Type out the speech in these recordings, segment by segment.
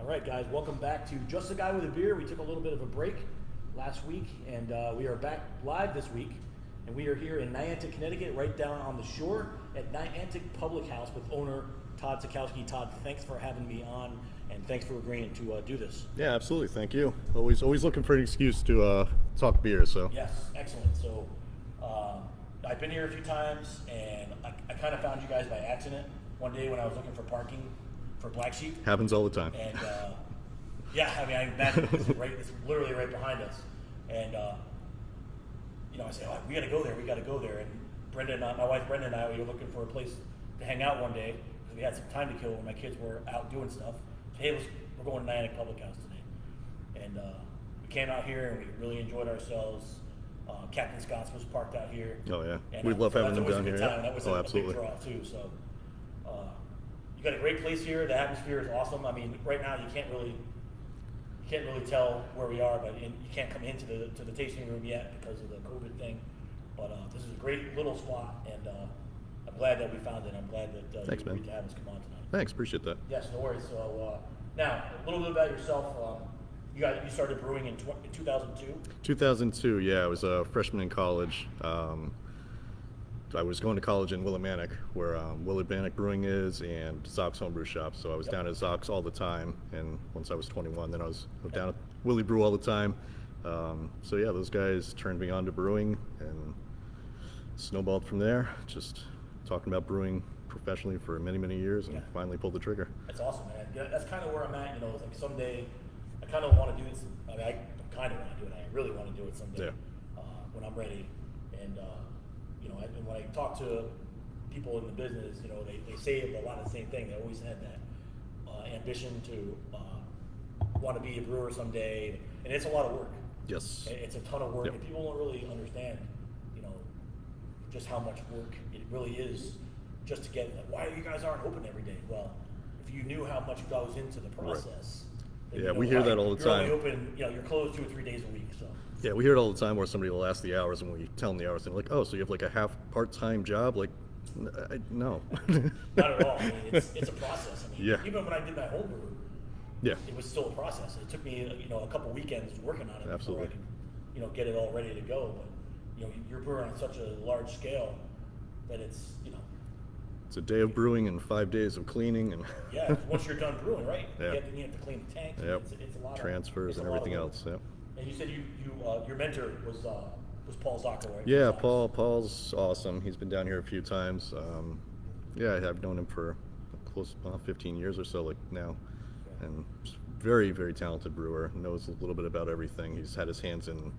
All right, guys, welcome back to Just a Guy with a Beer. We took a little bit of a break last week, and we are back live this week. And we are here in Niantic, Connecticut, right down on the shore at Niantic Public House with owner Todd Sakowski. Todd, thanks for having me on, and thanks for agreeing to do this. Yeah, absolutely. Thank you. Always looking for an excuse to talk beer. So. Yes, excellent. So I've been here a few times, and I kind of found you guys by accident one day when I was looking for parking for Black Sheep. Happens all the time. And yeah, I mean, I imagine it's literally right behind us. And I said, oh, we got to go there. And Brenda and my wife Brenda and I, we were looking for a place to hang out one day because we had some time to kill when my kids were out doing stuff. Hey, we're going to Niantic Public House today. And we came out here and we really enjoyed ourselves. Captain Scott's was parked out here. Oh yeah, and, we love having them down here. That was a big draw too. So you got a great place here. The atmosphere is awesome. I mean, right now you can't really tell where we are, but you can't come into the tasting room yet because of the COVID thing. But this is a great little spot, and I'm glad that we found it. I'm glad that Thanks, you agreed man. to have us come on tonight. Thanks, appreciate that. Yes, no worries. So now a little bit about yourself. You started brewing in 2002. 2002, yeah. I was a freshman in college. I was going to college in Willimantic, where Willimantic Brewing is, and Zock's Homebrew Shop. So I was down at Zock's all the time, and once I was 21, then I was down at Willie Brew all the time. So yeah, those guys turned me on to brewing, and snowballed from there. Just talking about brewing professionally for many, many years, and finally pulled the trigger. That's awesome, man. Yeah, that's kind of where I'm at. It's like someday I kind of want to do this. I mean, I kind of want to do it. I really want to do it someday when I'm ready. And and when I talk to people in the business, they say a lot of the same thing. They always had that ambition to want to be a brewer someday, and it's a lot of work. Yes. It's a ton of work, and people don't really understand, just how much work it really is just to get. Like, why you guys aren't open every day? Well, if you knew how much goes into the process. Right. Yeah, we hear that all the time. You're only open, you're closed 2 or 3 days a week, so. Yeah, we hear it all the time where somebody will ask the hours, and when we tell them the hours, they're like, "Oh, so you have like a half part-time job?" Like, no. Not at all. I mean, it's a process. I mean, even when I did my homebrew, it was still a process. It took me, a couple weekends working on it before I could, get it all ready to go. But you're brewing on such a large scale that it's. It's a day of brewing and 5 days of cleaning, and once you're done brewing, right? Yeah. You have to clean the tank. Yep. It's a lot transfers of, and everything else. Yep. And you said your mentor was Paul Zacco, right? Yeah, Paul's awesome. He's been down here a few times. I've known him for close 15 years or so, like now, and very, very talented brewer. Knows a little bit about everything. He's had his hands in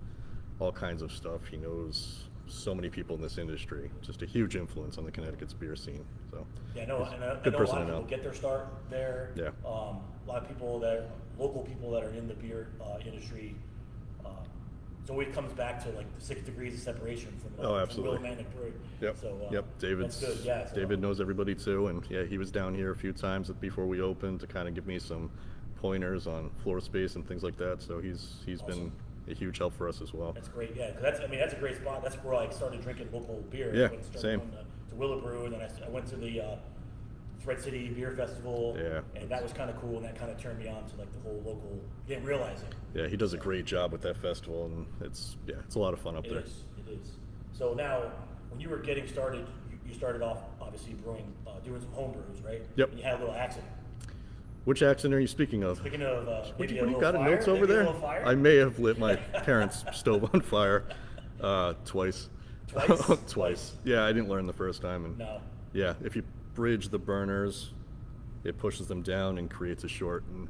all kinds of stuff. He knows so many people in this industry. Just a huge influence on the Connecticut's beer scene. So I know a lot of people get their start there. Yeah. A lot of local people that are in the beer industry. It always comes back to like the 6 degrees of separation from absolutely. Willimantic Brewing. Yep. So David's that's good. Yeah. So, David knows everybody too, and he was down here a few times before we opened to kind of give me some pointers on floor space and things like that. So he's awesome. Been a huge help for us as well. That's great. Yeah, that's a great spot. That's where I started drinking local beer. Yeah, I started same. Going to Willowbrew, and then I went to the Thread City Beer Festival. Yeah. And that was kind of cool, and that kind of turned me on to like the whole local. Didn't realize it. Yeah, he does a great job with that festival, and it's a lot of fun up there. It is. So now, when you were getting started, you started off obviously brewing, doing some home brews, right? Yep. And you had a little accident. Which accident are you speaking of? Speaking of, what maybe do you a got little in fire, notes over maybe a there? little fire? I may have lit my parents' stove on fire twice. Twice? Twice. Yeah, I didn't learn the first time. And No. yeah, if you bridge the burners, it pushes them down and creates a short. And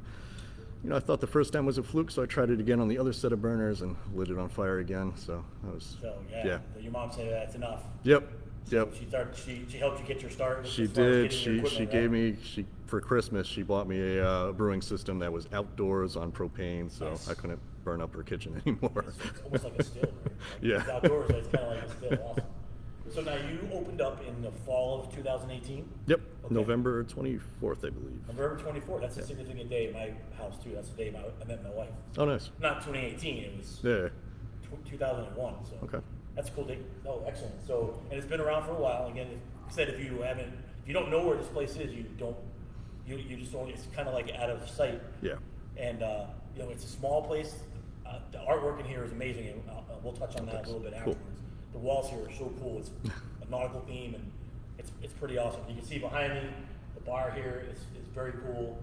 I thought the first time was a fluke, so I tried it again on the other set of burners and lit it on fire again. So that was. So yeah. Your mom said that's enough. Yep. She helped you get your start. She did. She gave me for Christmas. She bought me a brewing system that was outdoors on propane, so nice. I couldn't burn up her kitchen anymore. It's almost like a still. Right? Yeah. It's outdoors. It's kind of like a still. Awesome. So now you opened up in the fall of 2018. Yep. Okay. November 24th, I believe. November 24th. That's a significant day in my house too. That's the day I met my wife. Oh, nice. Not 2018. It was 2001. So okay. That's a cool date. Oh, excellent. So, and it's been around for a while. Again, if you don't know where this place is, you don't you just only, it's kind of like out of sight. Yeah. And it's a small place. The artwork in here is amazing, and we'll touch on that a little bit afterwards. The walls here are so cool. It's a nautical theme, and it's pretty awesome. You can see behind me, the bar here is very cool,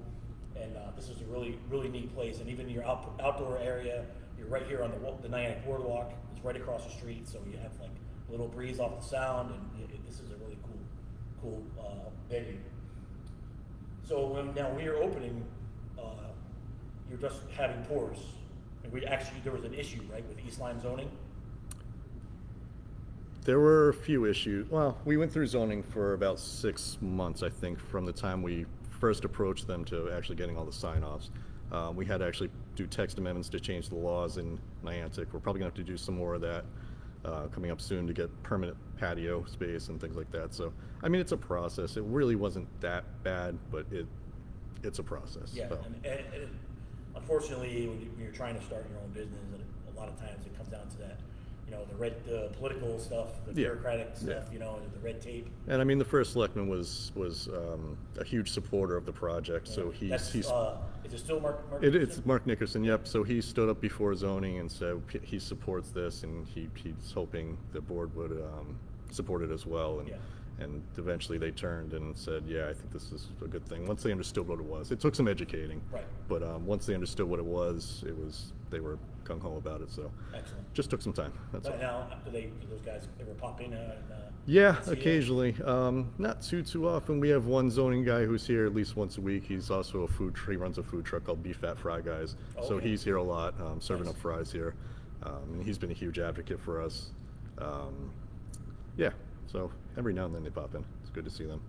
and this is a really neat place. And even your outdoor area, you're right here on the Niantic Boardwalk. It's right across the street, so you have like a little breeze off the sound, and this is a really cool venue. So when you're opening, you're just having tours. And there was an issue, right, with East Lyme zoning? There were a few issues. Well, we went through zoning for about 6 months, I think, from the time we first approached them to actually getting all the sign-offs. We had to actually do text amendments to change the laws in Niantic. We're probably going to have to do some more of that coming up soon to get permanent patio space and things like that. So, I mean, it's a process. It really wasn't that bad, but it's a process. Yeah, so. and unfortunately, when you're trying to start your own business, a lot of times it comes down to that, the political stuff, the bureaucratic stuff, the red tape. And I mean, the first selectman was a huge supporter of the project. Yeah. So he's is it still Mark? It's Mark Nickerson. Yep. So he stood up before zoning and said he supports this, and he's hoping the board would support it as well. And and eventually they turned and said, yeah, I think this is a good thing. Once they understood what it was, it took some educating. Right. But once they understood what it was, they were gung ho about it. So excellent. Just took some time. That's all. Now, do those guys ever pop in? Yeah, occasionally. Not too often. We have one zoning guy who's here at least once a week. He's also he runs a food truck called Beef Fat Fry Guys. Okay. So he's here a lot, serving up fries here. And he's been a huge advocate for us. Yeah. So every now and then they pop in. It's good to see them.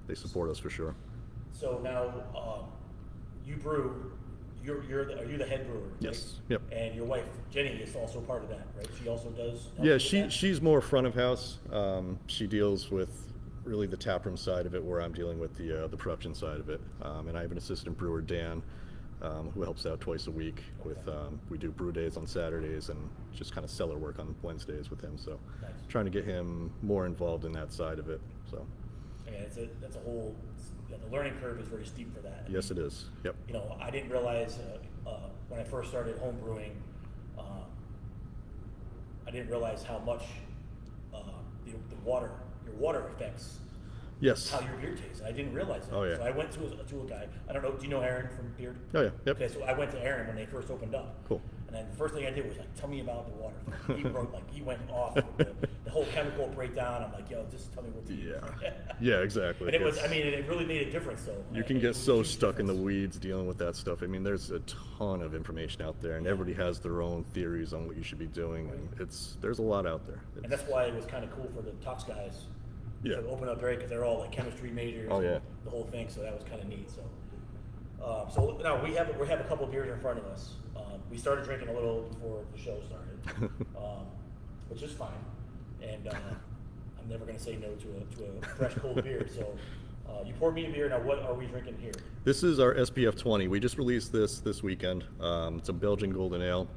They support us for sure. So now, you brew. Are you the head brewer? Right? Yes. Yep. And your wife Jenny is also part of that, right? She also does. Yeah, she's more front of house. She deals with really the taproom side of it, where I'm dealing with the production side of it. And I have an assistant brewer, Dan, who helps out twice a week with. We do brew days on Saturdays and just kind of cellar work on Wednesdays with him. So nice. Trying to get him more involved in that side of it. So. Yeah, that's a whole. The learning curve is very steep for that. Yes, it is. Yep. I didn't realize when I first started home brewing, I didn't realize how much your water affects. Yes. How your beer tastes. I didn't realize that. Oh, yeah. So I went to a guy. I don't know. Do you know Aaron from Beard? Oh, yeah. Yep. Okay, so I went to Aaron when they first opened up. Cool. And then the first thing I did was tell me about the water. He went off with the whole chemical breakdown. I'm like, yo, just tell me what to use. Yeah, exactly. And it really made a difference though. You can get so stuck in the weeds dealing with that stuff. I mean, there's a ton of information out there, and everybody has their own theories on what you should be doing, and there's a lot out there. And that's why it was kind of cool for the Tux guys to open up because they're all like chemistry majors. Oh yeah. The whole thing, so that was kind of neat. So now we have a couple of beers in front of us. We started drinking a little before the show started, which is fine. And I'm never going to say no to a fresh cold beer. So you poured me a beer. Now what are we drinking here? This is our SPF 20. We just released this weekend. It's a Belgian golden ale.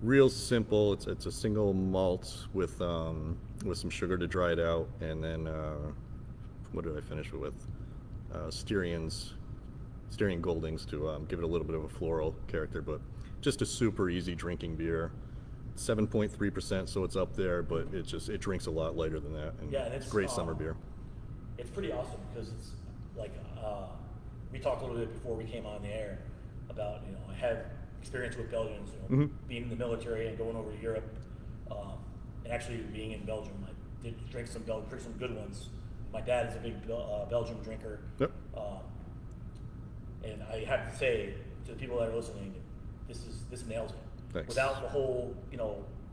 Real simple. It's a single malt with some sugar to dry it out, and then what did I finish it with? Styrian Goldings to give it a little bit of a floral character, but just a super easy drinking beer. 7.3%, so it's up there, but it drinks a lot lighter than that, and it's great summer beer. It's pretty awesome because it's like we talked a little bit before we came on the air about I had experience with Belgians, being in the military and going over to Europe, and actually being in Belgium. I did drink some good ones. My dad is a big Belgian drinker. Yep. And I have to say to the people that are listening, this nails it. Thanks. Without the whole,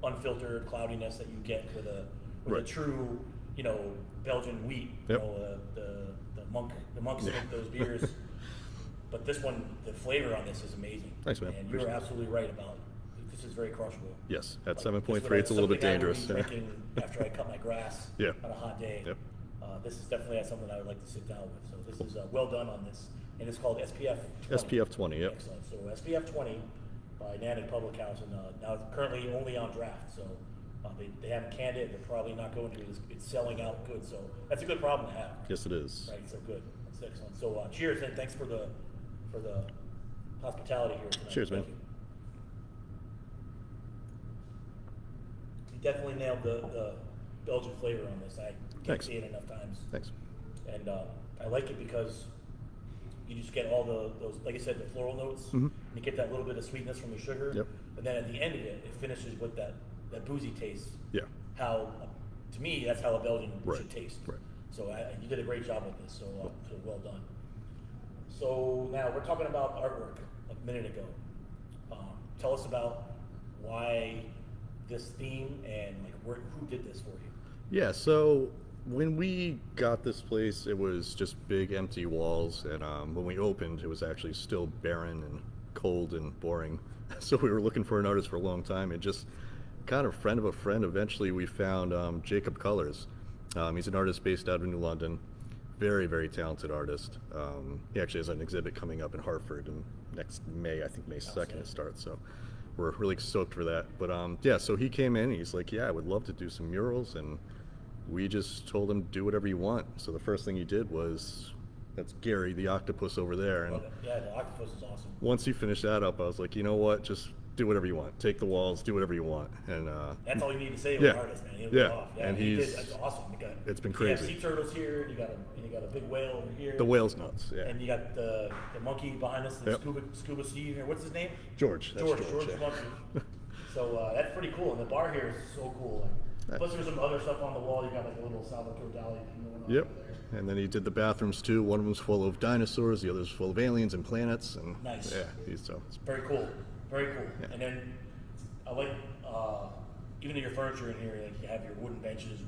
unfiltered cloudiness that you get with a true, Belgian wheat. Yep. The monks make those beers. But this one, the flavor on this is amazing. Thanks, man. And you're absolutely right about this is very crushable. Yes, at 7.3, it's a little bit dangerous. Drinking after I cut my grass on a hot day. Yep. This is definitely something I would like to sit down with. So this is well done on this. And it's called SPF 20. SPF 20, yep. Excellent. So SPF 20 by Niantic Public House, and now it's currently only on draft. So they haven't canned it. They're probably not going to. It's selling out good. So that's a good problem to have. Yes, it is. Right. So good. It's excellent. So cheers, and thanks for the hospitality here tonight. Cheers, man. Thank you definitely nailed the Belgian flavor on this. I can't Thanks. see it enough times. Thanks. And I like it because you just get all those, like I said, the floral notes. Mm-hmm. You get that little bit of sweetness from the sugar. Yep. And then at the end of it, it finishes with that boozy taste. Yeah. How, to me, that's how a Belgian Right. should taste. Right. So you did a great job with this. So well done. So now we're talking about artwork a minute ago. Tell us about why this theme and like who did this for you? Yeah, so when we got this place, it was just big empty walls, and when we opened, it was actually still barren and cold and boring. So we were looking for an artist for a long time, and just kind of friend of a friend, eventually we found Jacob Colors. He's an artist based out of New London, very, very talented artist. He actually has an exhibit coming up in Hartford in next May, I think May 2nd it starts, so we're really stoked for that. But yeah, so he came in, he's like, yeah, I would love to do some murals, and we just told him, do whatever you want. So the first thing he did was, that's Gary, the octopus over there. And yeah, the octopus is awesome. once he finished that up, I was like, you know what, just do whatever you want. Take the walls, do whatever you want. And that's all you need to say with yeah, an artist, man. He'll yeah. go off. Yeah, And that's awesome. It's been You crazy. have sea turtles here, and you got a big whale over here. The whale's nuts, yeah. And you got the monkey behind us, the Yep. scuba Steve here. What's his name? George. That's George yeah. Monkey. So that's pretty cool. And the bar here is so cool. Like, plus there's some other stuff on the wall. You got like a little Salvatore Dali thing going on Yep. over there. And then he did the bathrooms too. One of them's full of dinosaurs, the other's full of aliens and planets. And Nice. Yeah, it's Very cool. Very cool. Yeah. And then I like even in your furniture in here, like you have your wooden benches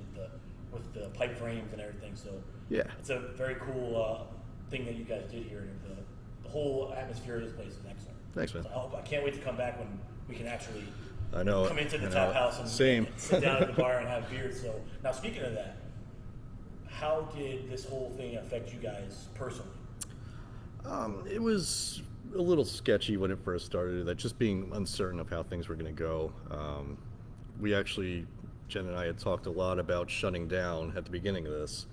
with the pipe frames and everything. So yeah. it's a very cool thing that you guys did here. And the whole atmosphere of this place is excellent. Thanks, man. So I can't wait to come back when we can actually I know. come into the I tap know. house and Same. sit down at the bar and have beers. So now, speaking of that, how did this whole thing affect you guys personally? It was a little sketchy when it first started, that just being uncertain of how things were going to go. We actually, Jen and I had talked a lot about shutting down at the beginning of this,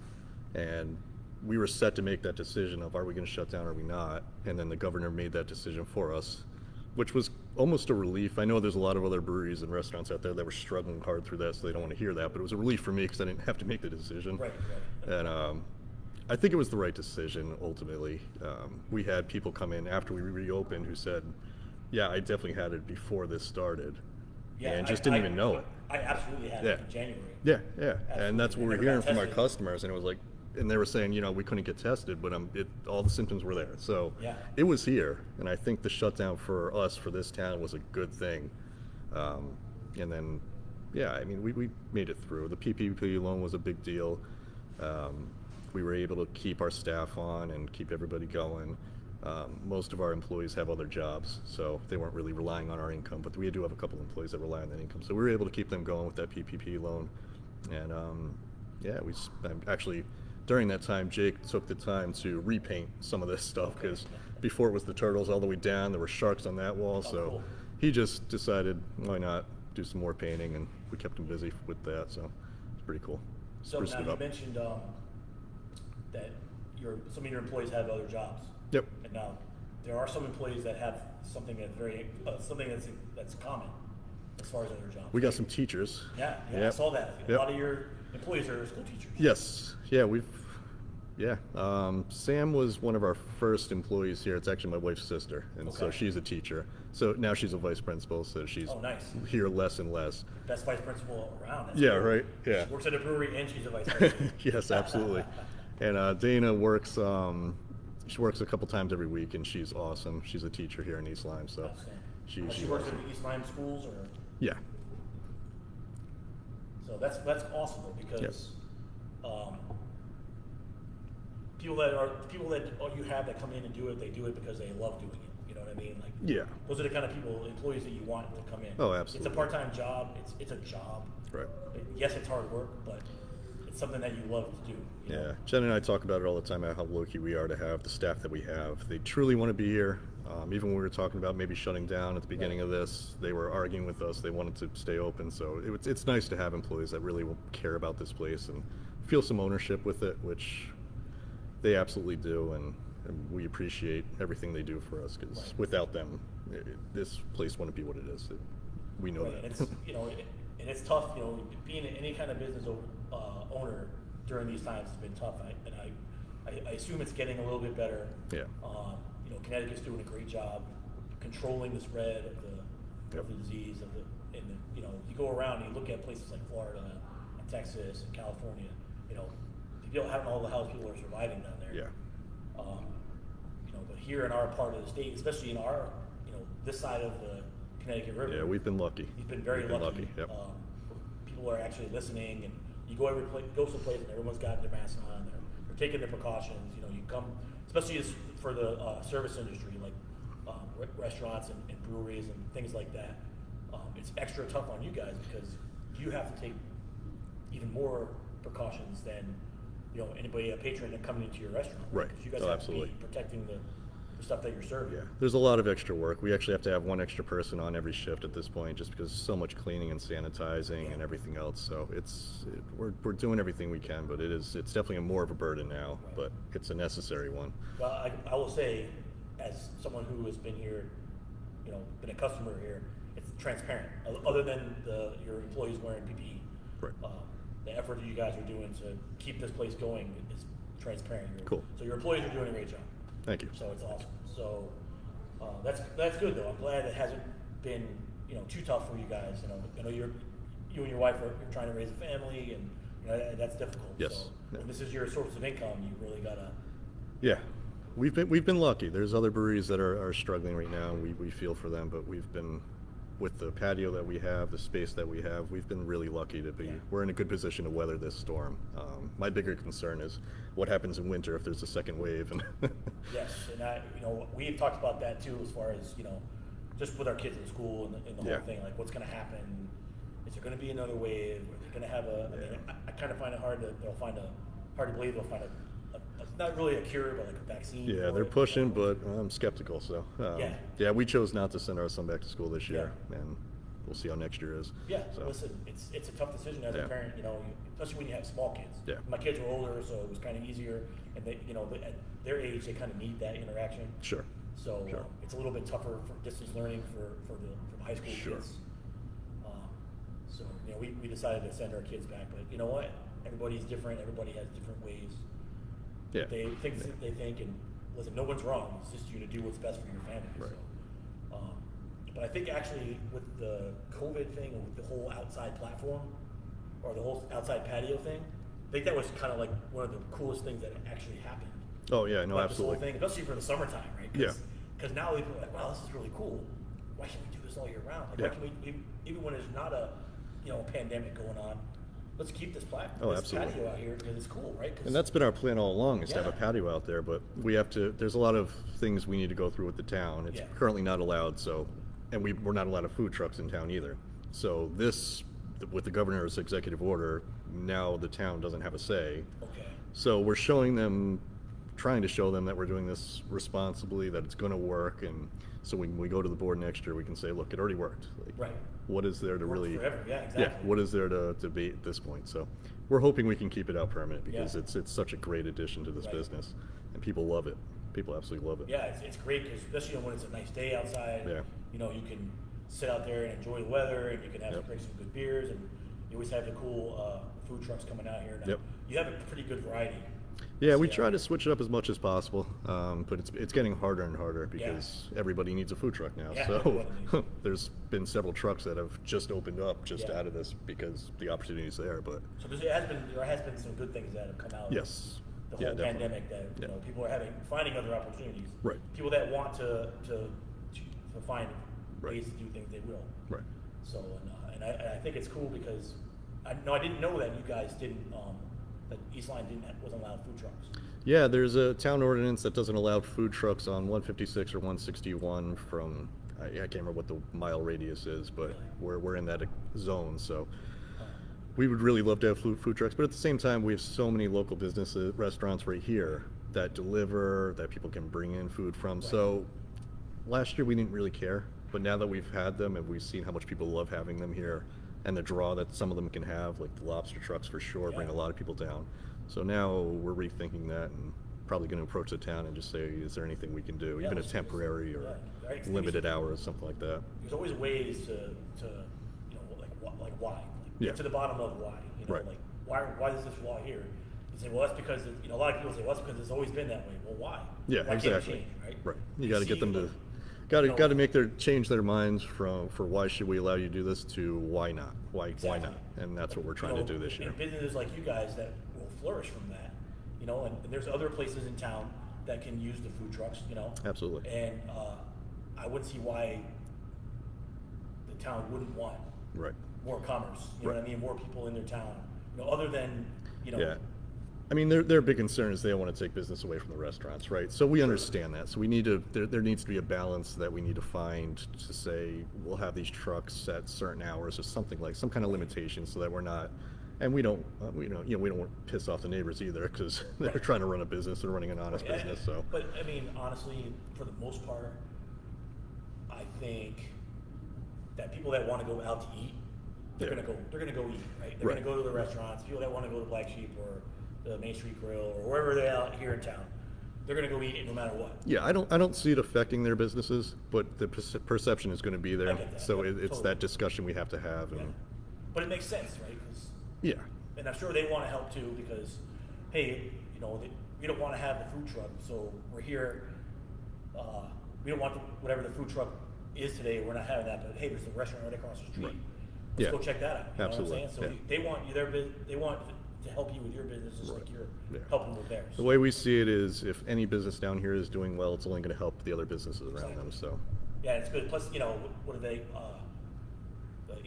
and we were set to make that decision of, are we going to shut down or are we not? And then the governor made that decision for us, which was almost a relief. I know there's a lot of other breweries and restaurants out there that were struggling hard through that, so they don't want to hear that, but it was a relief for me because I didn't have to make the decision. Right. And I think it was the right decision ultimately. We had people come in after we reopened who said, yeah, I definitely had it before this started. Yeah, and just didn't even know it. I absolutely had it in January. Yeah. And that's what I we're never hearing got from our tested. customers, and it was like, and they were saying, we couldn't get tested, but all the symptoms were there. So Yeah. it was here, and I think the shutdown for us, for this town, was a good thing. And then, yeah, I mean, we made it through. The PPP loan was a big deal. We were able to keep our staff on and keep everybody going. Most of our employees have other jobs, so they weren't really relying on our income, but we do have a couple employees that rely on that income. So we were able to keep them going with that PPP loan. And yeah, actually, during that time, Jake took the time to repaint some of this stuff, because before it was the turtles all the way down, there were sharks on that wall. So cool. he just decided, why not do some more painting, and we kept him busy with that. So it's pretty cool. So Spruced now it you up. mentioned that some of your employees have other jobs. Yep. And now there are some employees that have something that's common as far as other jobs. We got some teachers. Yeah, I Yep. saw that. A Yep. lot of your employees are school teachers. Yes. Yeah, Sam was one of our first employees here. It's actually my wife's sister, and so Okay. she's a teacher. So now she's a vice principal, so she's Oh, nice. here less and less. Best vice principal around. That's Yeah, cool. right. Yeah. She works at a brewery and she's a vice principal. Yes, absolutely. And Dana works. She works a couple times every week, and she's awesome. She's a teacher here in East Lyme, so She she's works awesome. at the East Lyme schools, or Yeah. so that's awesome though, because people that you have that come in and do it, they do it because they love doing it. You know what I mean? Like, Yeah. those are the kind of employees that you want to come in. Oh, absolutely. It's a part-time job. It's a job. Right. Yes, it's hard work, but it's something that you love to do. You know? Yeah, Jen and I talk about it all the time, about how lucky we are to have the staff that we have. They truly want to be here. Even when we were talking about maybe shutting down at the beginning of this, they were arguing with us. They wanted to stay open. So it's nice to have employees that really will care about this place and feel some ownership with it, which They absolutely do, and we appreciate everything they do for us, because without them, this place wouldn't be what it is. We know that. And it's, and it's tough, being any kind of business owner during these times has been tough. I assume it's getting a little bit better. Yeah. Connecticut's doing a great job controlling the spread of the disease, you go around and you look at places like Florida and Texas and California, people having all the house people are surviving down there. Yeah. But here in our part of the state, especially in our, this side of the Connecticut River. Yeah, we've been lucky. We've been very lucky. Yep. People are actually listening, and you go someplace and everyone's got their masks on, they're taking their precautions. You come, especially for the service industry, like restaurants and breweries and things like that. It's extra tough on you guys because you have to take even more precautions than anybody, a patron coming into your restaurant. Right. Because you guys Oh, have absolutely. to be protecting the stuff that you're serving. Yeah, there's a lot of extra work. We actually have to have one extra person on every shift at this point, just because so much cleaning and sanitizing and everything else. So we're doing everything we can, but it's definitely more of a burden now, but it's a necessary one. Well, I will say, as someone who has been here, been a customer here, it's transparent. Other than your employees wearing PPE, Right. The effort that you guys are doing to keep this place going is transparent. Cool. So your employees are doing a great job. Thank you. So it's awesome. So that's good though. I'm glad it hasn't been too tough for you guys. I know you and your wife are trying to raise a family, and that's difficult. Yes. So Yeah. when this is your source of income, you really gotta. Yeah, we've been lucky. There's other breweries that are struggling right now. We feel for them, but we've been, with the patio that we have, the space that we have, we've been really lucky to be. Yeah. We're in a good position to weather this storm. My bigger concern is what happens in winter if there's a second wave. And Yes, and we had talked about that too, as far as just with our kids in school and the whole thing, like what's going to happen. Is there going to be another wave? Are they going to have I kind of find it hard to believe they'll find not really a cure, but like a vaccine. yeah, they're pushing, but I'm skeptical. So yeah, we chose not to send our son back to school this year, and we'll see how next year is. Yeah, So. listen, it's a tough decision as a parent, especially when you have small kids. Yeah. My kids were older, so it was kind of easier, and they, at their age, they kind of need that interaction. Sure. So it's a little bit tougher for distance learning for the high school kids. So we decided to send our kids back, but you know what? Everybody's different. Everybody has different ways. Yeah. They think, and listen, no one's wrong. It's just you to do what's best for your family. Right. So, but I think actually with the COVID thing and with the whole outside platform or the whole outside patio thing, I think that was kind of like one of the coolest things that actually happened. Oh yeah, no, like absolutely. This whole thing, especially for the summertime, right? Yeah. Because now people are like, wow, this is really cool. Why can't we do this all year round? Like, Yeah. why can we, even when there's not a pandemic going on, let's keep this Oh, this absolutely. patio out here because it's cool, right? And that's been our plan all along, is to have a Yeah. patio out there, but there's a lot of things we need to go through with the town. It's currently not allowed, and we're not allowed food trucks in town either. So with the governor's executive order, now the town doesn't have a say. Okay. So we're trying to show them that we're doing this responsibly, that it's going to work, and so when we go to the board next year, we can say, look, it already worked. Like, Right. What is there to really? Forever. Yeah, exactly. What is there to be at this point? So we're hoping we can keep it out permanent, because Yeah. it's such a great addition to this Right. business, and people love it. People absolutely love it. Yeah, it's great because especially when it's a nice day outside. Yeah. You can sit out there and enjoy the weather, and you can drink some good beers, and you always have the cool food trucks coming out here. Now, Yep. You have a pretty good variety. Yeah, we try to switch it up as much as possible, but it's getting harder and harder because Yeah. everybody needs a food truck now. Yeah, So everyone needs there's been several trucks that have just opened up Yeah. out of this because the opportunity is there. But So there has been some good things that have come out. yes, Of the whole definitely. pandemic that people are finding other opportunities. Right. People that want to find Right. ways to do things, they will. Right. So and I think it's cool because I didn't know that you guys didn't that East Line wasn't allowed food trucks. Yeah, there's a town ordinance that doesn't allow food trucks on 156 or 161 from, I can't remember what the mile radius is, but we're in that zone. So we would really love to have food trucks, but at the same time, we have so many local businesses, restaurants right here that deliver, that people can bring in food from. Right. So last year we didn't really care, but now that we've had them and we've seen how much people love having them here and the draw that some of them can have, like the lobster trucks for sure, bring a lot of people down. So now we're rethinking that, and probably going to approach the town and just say, is there anything we can do, Yeah, even a let's- temporary or yeah, right. limited hours, something like that. There's always ways to you know, like why, like Yeah. get to the bottom of why, you know, Right. like why is this law here? You say, well, that's because you know, a lot of people say, well, that's because it's always been that way. Well, why? Yeah, Why exactly. can't it change, right? Right. You got to see, get them to, you got know, to make change their minds for why should we allow you to do this to why not? Why Exactly. not? And that's what we're trying you know, to do this year. And businesses like you guys that will flourish from that, you know, and there's other places in town that can use the food trucks, you know. Absolutely. And I wouldn't see why the town wouldn't want Right. more commerce. You know what I mean? More people in their town. You know, other than you know. Yeah. I mean, their big concern is they don't want to take business away from the restaurants, right? So we understand that. So we need to, there needs to be a balance that we need to find to say, we'll have these trucks at certain hours or something like, some kind of limitation so that we're not, and we don't want to piss off the neighbors either because they're trying to run a business, they're running an honest business, so. But I mean, honestly, for the most part, I think that people that want to go out to eat, they're Yeah. gonna go eat, right? They're Right. gonna go to the restaurants. People that want to go to Black Sheep or the Main Street Grill or wherever they're out here in town, they're gonna go eat it no matter what. Yeah, I don't see it affecting their businesses, but the perception is going to be I there. get that, So yeah, it's totally. that discussion we have to have, Yeah. and But it makes sense, right? 'Cause- yeah, and I'm sure they want to help too because, hey, you know, we don't want to have the food truck, so we're here. We don't want whatever the food truck is today. We're not having that, but hey, there's a restaurant right across the street. Right. Let's Yeah. go check that out. You Absolutely, know what I'm saying? So yeah. they want you they want to help you with your business just like you're Yeah. helping with theirs. The way we see it is, if any business down here is doing well, it's only going to help the other businesses around them. So, Yeah, it's good. Plus, you know, what are they?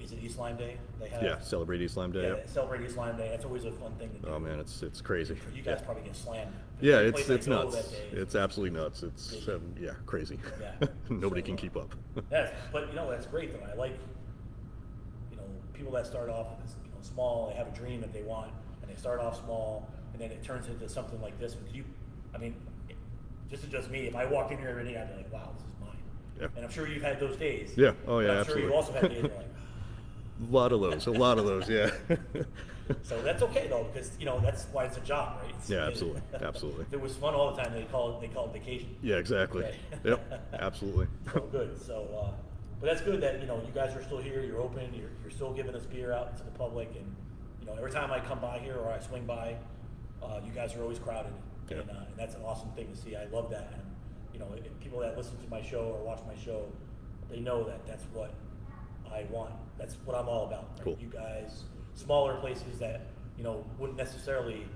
Is it East Lyme Day? They have. yeah, celebrate East Lyme Day. Yeah, Yep. celebrate East Lyme Day. That's always a fun thing to do. Oh man, it's crazy. You guys probably get slammed. Yeah, Every it's place I go nuts. that day is- It's absolutely nuts. It's busy. yeah, crazy. Yeah. Nobody So, can keep up. Yeah, but you know that's great though. I like, you know, people that start off small. They have a dream that they want, and they start off small, and then it turns into something like this. I mean, just me. If I walked in here every day, I'd be like, wow, this is mine. Yeah. And I'm sure you've had those days. Yeah. Oh But yeah, I'm absolutely. sure you also had days where like. A lot of those. A lot of those. Yeah. So that's okay though, because you know that's why it's a job, right? Yeah, absolutely. Absolutely. If it was fun all the time, they call it vacation. Yeah, exactly. Right. Yep. Absolutely. So good. So, but that's good that you know you guys are still here. You're open. You're still giving us beer out to the public, and you know every time I come by here or I swing by, you guys are always crowded, Yeah. and that's an awesome thing to see. I love that, and you know if people that listen to my show or watch my show, they know that that's what I want. That's what I'm all about. Right? Cool. You guys, smaller places that you know wouldn't necessarily.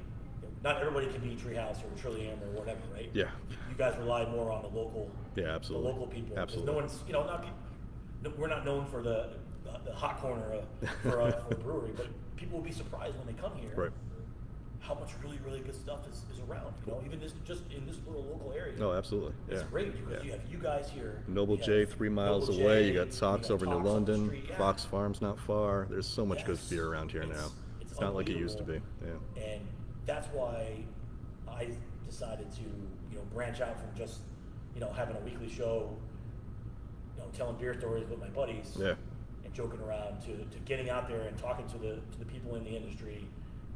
Not everybody can be Treehouse or Trillium or whatever, right? Yeah. You guys rely more on the local. Yeah, absolutely. The local people. 'Cause Absolutely. No one's, you know, we're not known for the hot corner for a brewery, but people will be surprised when they come here. Right. How much really good stuff is around. You know, even just in this little local area. Oh, absolutely. Yeah. It's great because Yeah. you have you guys here. Noble you J, have 3 miles Noble away. J, You got Sox over New Talks on the London. street, yeah. Fox Farms not far. There's so much good Yes. beer around here now. It's not like it used to be. Yeah. And that's why I decided to, you know, branch out from just, you know, having a weekly show, you know, telling beer stories with my buddies. Yeah. And joking around to getting out there and talking to the people in the industry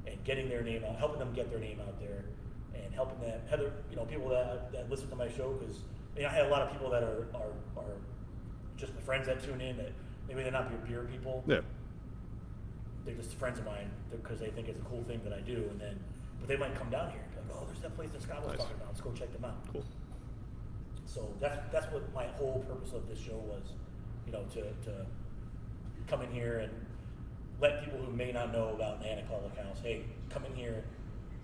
and getting their name out, helping them get their name out there, and helping them, you know, people that listen to my show, because I have a lot of people that are just the friends that tune in that maybe they're not beer people. Yeah. They're just friends of mine because they think it's a cool thing that I do, but they might come down here and be like, oh, there's that place that Scott was Nice. talking about. Let's go check them out. Cool. So that's what my whole purpose of this show was, you know, to come in here and let people who may not know about Niantic Public House, hey, come in here.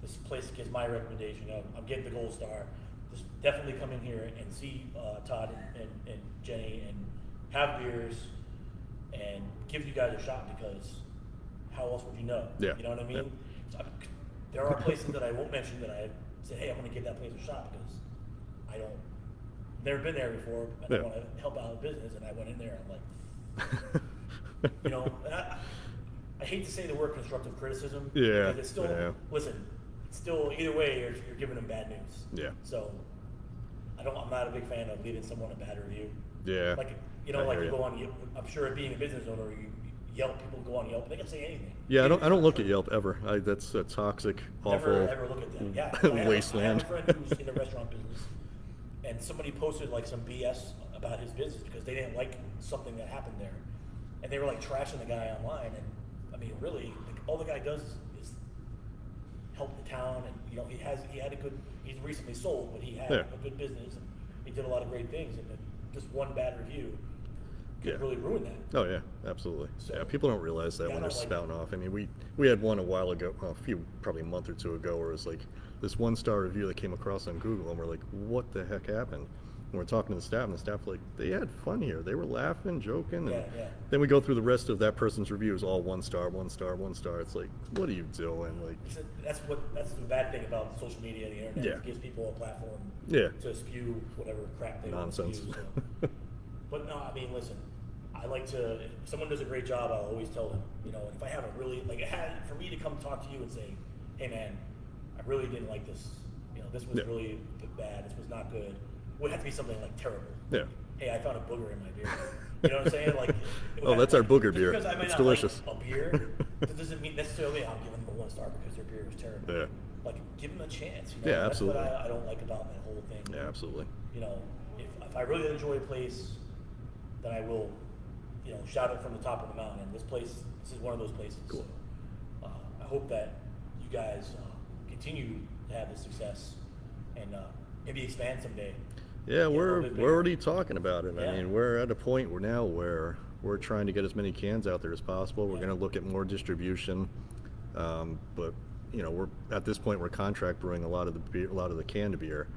This place gives my recommendation. I'm getting the gold star. Just definitely come in here and see Todd and Jenny and have beers and give you guys a shot, because how else would you know? Yeah. You know what I mean? Yeah. So there are places that I won't mention that I said, hey, I'm going to give that place a shot because I don't. Never been there before, and Yeah. I want to help out the business. And I went in there, and I'm like, you know, and I hate to say the word constructive criticism. Yeah, Because it's still, yeah. listen, it's still either way, you're giving them bad news. Yeah. So I'm not a big fan of leaving someone a bad review. Yeah. Like, you I know, like hear you ya. go on, I'm sure being a business owner, Yelp, people go on Yelp, they can say anything. Yeah, I don't look at Yelp ever. That's a toxic, awful Never ever look at that. Yeah, wasteland. I have a friend who's in the restaurant business, and somebody posted like some BS about his business because they didn't like something that happened there, and they were like trashing the guy online. And I mean, really, all the guy does is help the town, and he's recently sold, but he had a good business, and he did a lot of great things, and just one bad review could really ruin that. Oh yeah, absolutely. So, yeah, people don't realize that when they're spouting off. I mean, we had one a while ago, probably a month or two ago, where it was like this 1-star review that came across on Google, and we're like, what the heck happened? And we're talking to the staff, and the staff like, they had fun here. They were laughing, joking, and then we go through the rest of that person's reviews, all 1 star, 1 star, 1 star. It's like, what are you doing? Like, that's the bad thing about social media and the internet. It gives people a platform to spew whatever crap they want to spew. So. But no, I mean, listen, I like to, if someone does a great job, I'll always tell them, if I have a really, for me to come talk to you and say, hey man, I really didn't like this, this was really bad, this was not good, it would have to be something like terrible. Yeah. Hey, I found a booger in my beer. You know what I'm saying? Like, oh, that's our booger beer. Because I might it's not delicious. Like a beer, that doesn't mean necessarily I'm giving them a 1 star because their beer was terrible. Yeah. Like, give them a chance. Yeah, absolutely. That's what I don't like about that whole thing. Yeah, absolutely. If I really enjoy a place, then I will, shout it from the top of the mountain. And this is one of those places. Cool. So, I hope that you guys continue to have this success and maybe expand someday. Yeah, we're already talking about it. Yeah. I mean, we're at a point where we're trying to get as many cans out there as possible. We're going to look at more distribution, but we're at this point we're contract brewing a lot of the canned beer.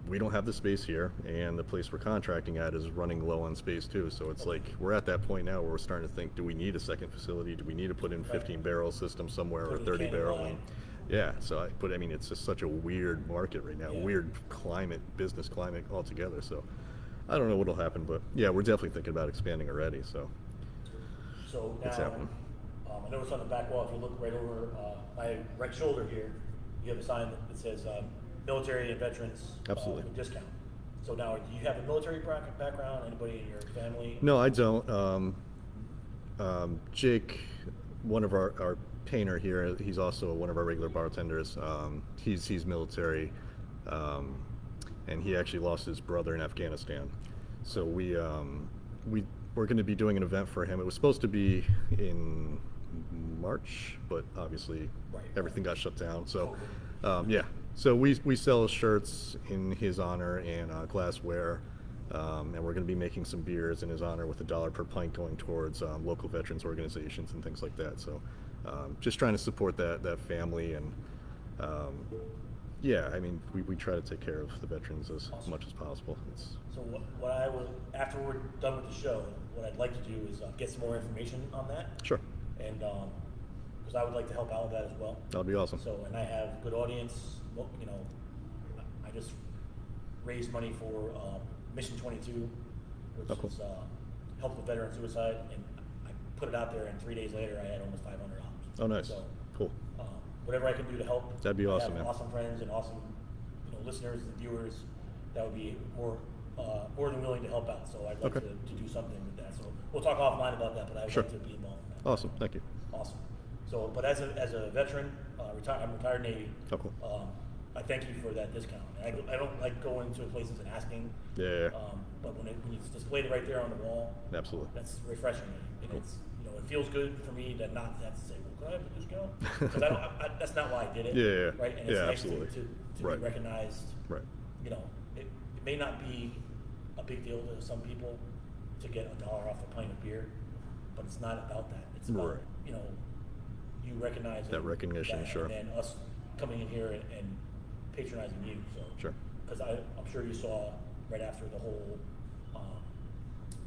We don't have the space here, and the place we're contracting at is running low on space too. So it's like we're at that point now where we're starting to think: do we need a second facility? Do we need to put in 15-barrel system somewhere or 30-barrel? Yeah, but I mean, it's just such a weird market right now, weird business climate altogether. So I don't know what'll happen, but yeah, we're definitely thinking about expanding already. So now, it's happening. I noticed on the back wall, if you look right over my right shoulder here, you have a sign that says military and veterans with discount. So now, do you have a military background? Anybody in your family? No, I don't. Jake, one of our painter here, he's also one of our regular bartenders. He's military, and he actually lost his brother in Afghanistan. So we're going to be doing an event for him. It was supposed to be in March, but obviously everything got shut down. So so we sell shirts in his honor and glassware. And we're going to be making some beers in his honor with $1 per pint going towards local veterans organizations and things like that. So just trying to support that family. And I mean, we try to take care of the veterans as much as possible. So what I will, after we're done with the show, what I'd like to do is get some more information on that. Sure. And because I would like to help out with that as well. That'll be awesome. So, and I have a good audience. I just raised money for Mission 22, which is help with veteran suicide, and I put it out there, and 3 days later I had almost $500. Oh, nice. So, cool. Whatever I can do to help. That'd be awesome, man. Awesome friends and awesome listeners and viewers, that would be more than willing to help out. So I'd like to do something with that. So we'll talk offline about that, but I would like to be involved in that. Awesome, thank you. Awesome. So, but as a veteran, I'm retired Navy. Oh, cool. I thank you for that discount. I don't like going to places and asking. Yeah. But when it's displayed right there on the wall, absolutely, that's refreshing. And it's it feels good for me to not have to say, well, can I have a discount? Because that's not why I did it. Yeah. Right. And it's nice absolutely. to be recognized. Right. It may not be a big deal to some people to get $1 off a pint of beer, but it's not about that. It's about you recognize that recognition, and then us coming in here and patronizing you. So sure. Because I'm sure you saw right after the whole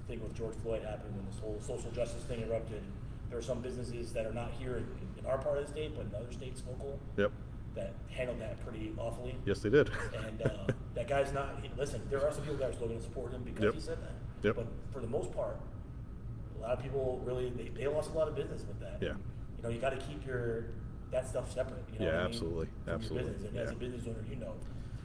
thing with George Floyd happened, when this whole social justice thing erupted, there are some businesses that are not here in our part of the state, but in other states, local. Yep. That handled that pretty awfully. Yes, they did. And that guy's not. Listen, there are some people that are still going to support him because he said that. Yep. But for the most part, a lot of people really they lost a lot of business with that. Yeah. You got to keep that stuff separate. Absolutely, absolutely. Business. And as a business owner,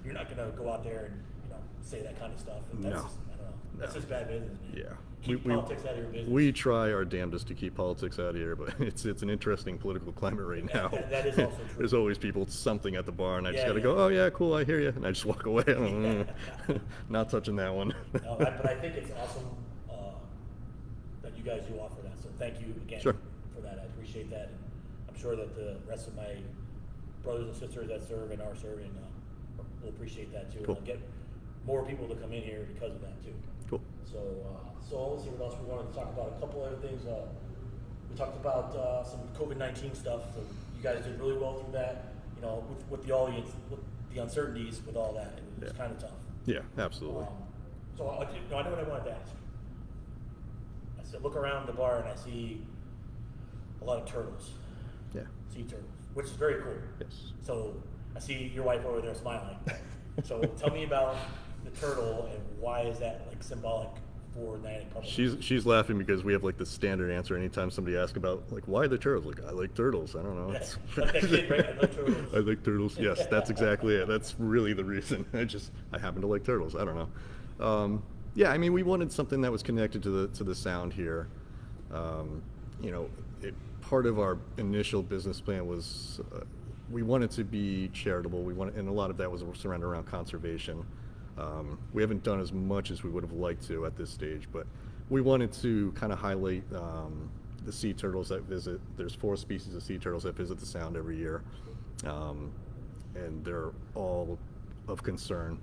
you're not going to go out there and say that kind of stuff. And that's just, I don't know. That's just bad business, man. Yeah. keep politics out of your business. We try our damnedest to keep politics out of here, but it's an interesting political climate right now. That is also true. There's always people something at the bar, and I just Yeah, got to yeah. go, oh yeah, cool, I hear you, and I just walk away. Not touching that one. No, but I think it's awesome that you guys do offer that. So thank you again Sure. for that. I appreciate that, and I'm sure that the rest of my brothers and sisters that serve and are serving will appreciate that too. Cool. And I'll get more people to come in here because of that too. Cool. So let's see what else we wanted to talk about. A couple other things. We talked about some COVID-19 stuff. So you guys did really well through that. You know, with the audience, with the uncertainties, with all that, it was kind of tough. Yeah, absolutely. So I know what I wanted to ask. I said, look around the bar and I see a lot of turtles. Yeah. Sea turtles, which is very cool. Yes. So I see your wife over there smiling. So tell me about the turtle and why is that like symbolic for Niantic Public House? She's laughing because we have like the standard answer anytime somebody asks about like why the turtles. Like I like turtles. I don't know. Yeah, like that kid, right? I like turtles. I like turtles. Yes, that's exactly it. That's really the reason. I happen to like turtles. I don't know. Yeah, I mean, we wanted something that was connected to the sound here. You know, part of our initial business plan was we wanted to be charitable. And a lot of that was surrounded around conservation. We haven't done as much as we would have liked to at this stage, but we wanted to kind of highlight the sea turtles that visit. There's 4 species of sea turtles that visit the Sound every year, and they're all of concern.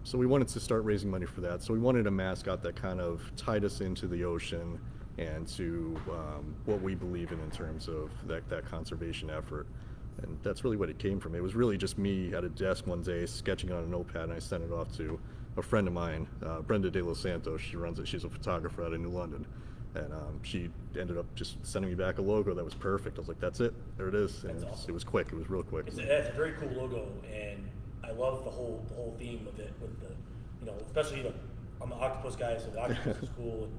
So we wanted to start raising money for that. So we wanted a mascot that kind of tied us into the ocean and to what we believe in terms of that conservation effort. And that's really what it came from. It was really just me at a desk one day sketching on a notepad, and I sent it off to a friend of mine, Brenda De Los Santos. She runs it. She's a photographer out of New London. And she ended up just sending me back a logo that was perfect. I was like, that's it. There it is. And Awesome. it was quick. It was real quick. It's a very cool logo, and I love the whole theme with it. With the, you know, especially I'm the octopus guy, so the octopus is cool, and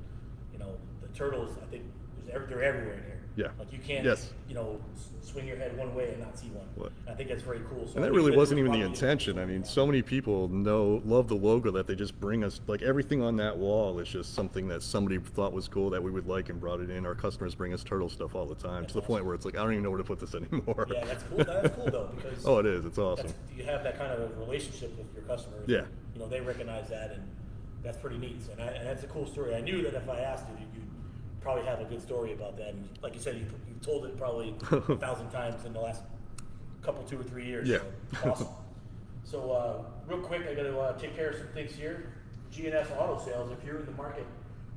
you know, the turtles. I think they're everywhere in here. Yeah. Like you can't, Yes. you know, swing your head one way and not see one. What? I think that's very cool. So And I that think really wasn't was even the probably- intention. I mean, so many people love the logo that they just bring us. Like everything on that wall is just something that somebody thought was cool that we would like and brought it in. Our customers bring us turtle stuff all the time, to the point where it's like I don't even know where to put this anymore. Yeah, that's cool. That's cool though, because Oh, it is. It's awesome. you have that kind of a relationship with your customers. Yeah. You know, they recognize that, and that's pretty neat. So, and that's a cool story. I knew that if I asked you, you'd probably have a good story about that. And like you said, you told it probably 1,000 times in the last couple, 2 or 3 years. Yeah. So, awesome. So real quick, I got to take care of some things here. G&S Auto Sales. If you're in the market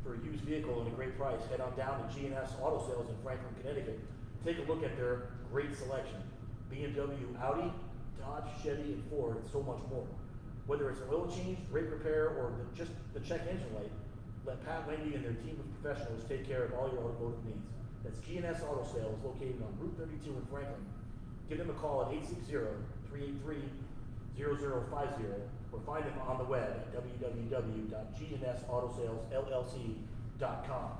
for a used vehicle at a great price, head on down to G&S Auto Sales in Franklin, Connecticut. Take a look at their great selection. BMW, Audi, Dodge, Chevy, and Ford, and so much more. Whether it's an oil change, brake repair, or just the check engine light, let Pat, Wendy, and their team of professionals take care of all your automotive needs. That's G&S Auto Sales, located on Route 32 in Franklin. Give them a call at 860-383-0050, or find them on the web at www.gnsautosallsllc.com.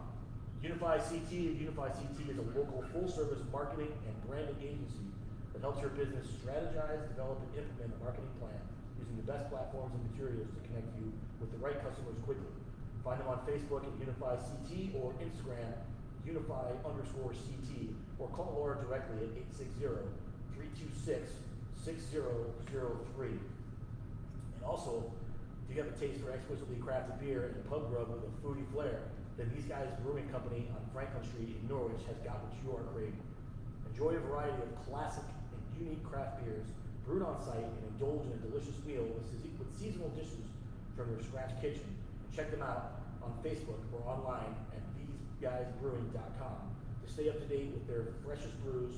Unify CT. Unify CT is a local full-service marketing and branding agency that helps your business strategize, develop, and implement a marketing plan using the best platforms and materials to connect you with the right customers quickly. Find them on Facebook at Unify CT or Instagram Unify_CT, or call Laura directly at 860-326-6003. And also, if you have a taste for exquisitely crafted beer and a pub grub with a foodie flair, then These Guys Brewing Company on Franklin Street in Norwich has got what you are craving. Enjoy a variety of classic and unique craft beers brewed on site, and indulge in a delicious meal with seasonal dishes from their scratch kitchen. Check them out on Facebook or online at theseguysbrewing.com to stay up to date with their freshest brews,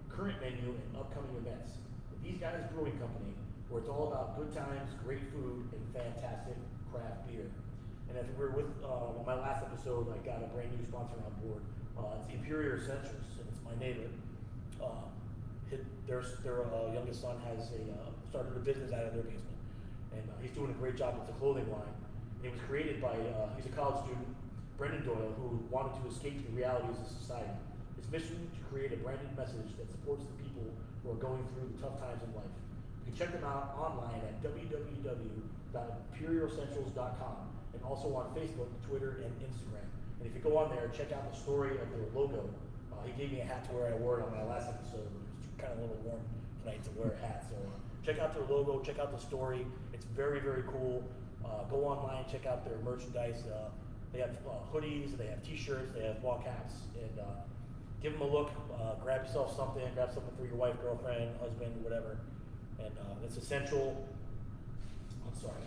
current menu, and upcoming events. The These Guys Brewing Company, where it's all about good times, great food, and fantastic craft beer. And as we were with my last episode, I got a brand new sponsor on board. It's the Imperial Essentials, and it's my neighbor. Their youngest son has started a business out of their basement, and he's doing a great job with the clothing line. And it was created by he's a college student, Brendan Doyle, who wanted to escape the realities of society. His mission to create a branded message that supports the people who are going through the tough times in life. You can check them out online at www.imperialessentials.com. and also on Facebook, Twitter, and Instagram. And if you go on there, check out the story of their logo. He gave me a hat to wear. I wore it on my last episode. It was kind of a little warm tonight to wear a hat. So check out their logo. Check out the story. It's very, very cool. Go online, check out their merchandise. They have hoodies. They have T-shirts. They have ball caps. And give them a look. Grab yourself something. Grab something for your wife, girlfriend, husband, whatever. And it's essential. I'm sorry.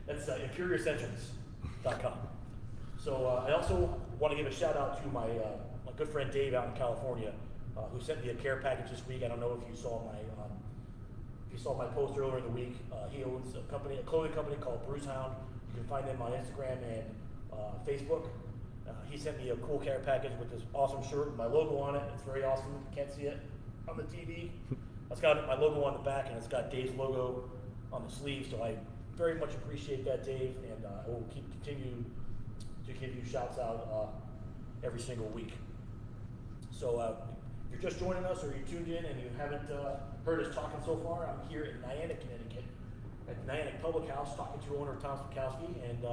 That's ImperiorEssentials.com. So I also want to give a shout out to my good friend Dave out in California, who sent me a care package this week. I don't know if you saw my post earlier in the week. He owns a clothing company called Bruce Hound. You can find them on Instagram and Facebook. He sent me a cool care package with this awesome shirt with my logo on it. It's very awesome. You can't see it on the TV. It's got my logo on the back, and it's got Dave's logo on the sleeve. So I very much appreciate that, Dave, and I will continue to give you shouts out every single week. So if you're just joining us or you're tuned in and you haven't heard us talking so far, I'm here in Niantic, Connecticut, at the Niantic Public House, talking to owner Todd Sakowski, and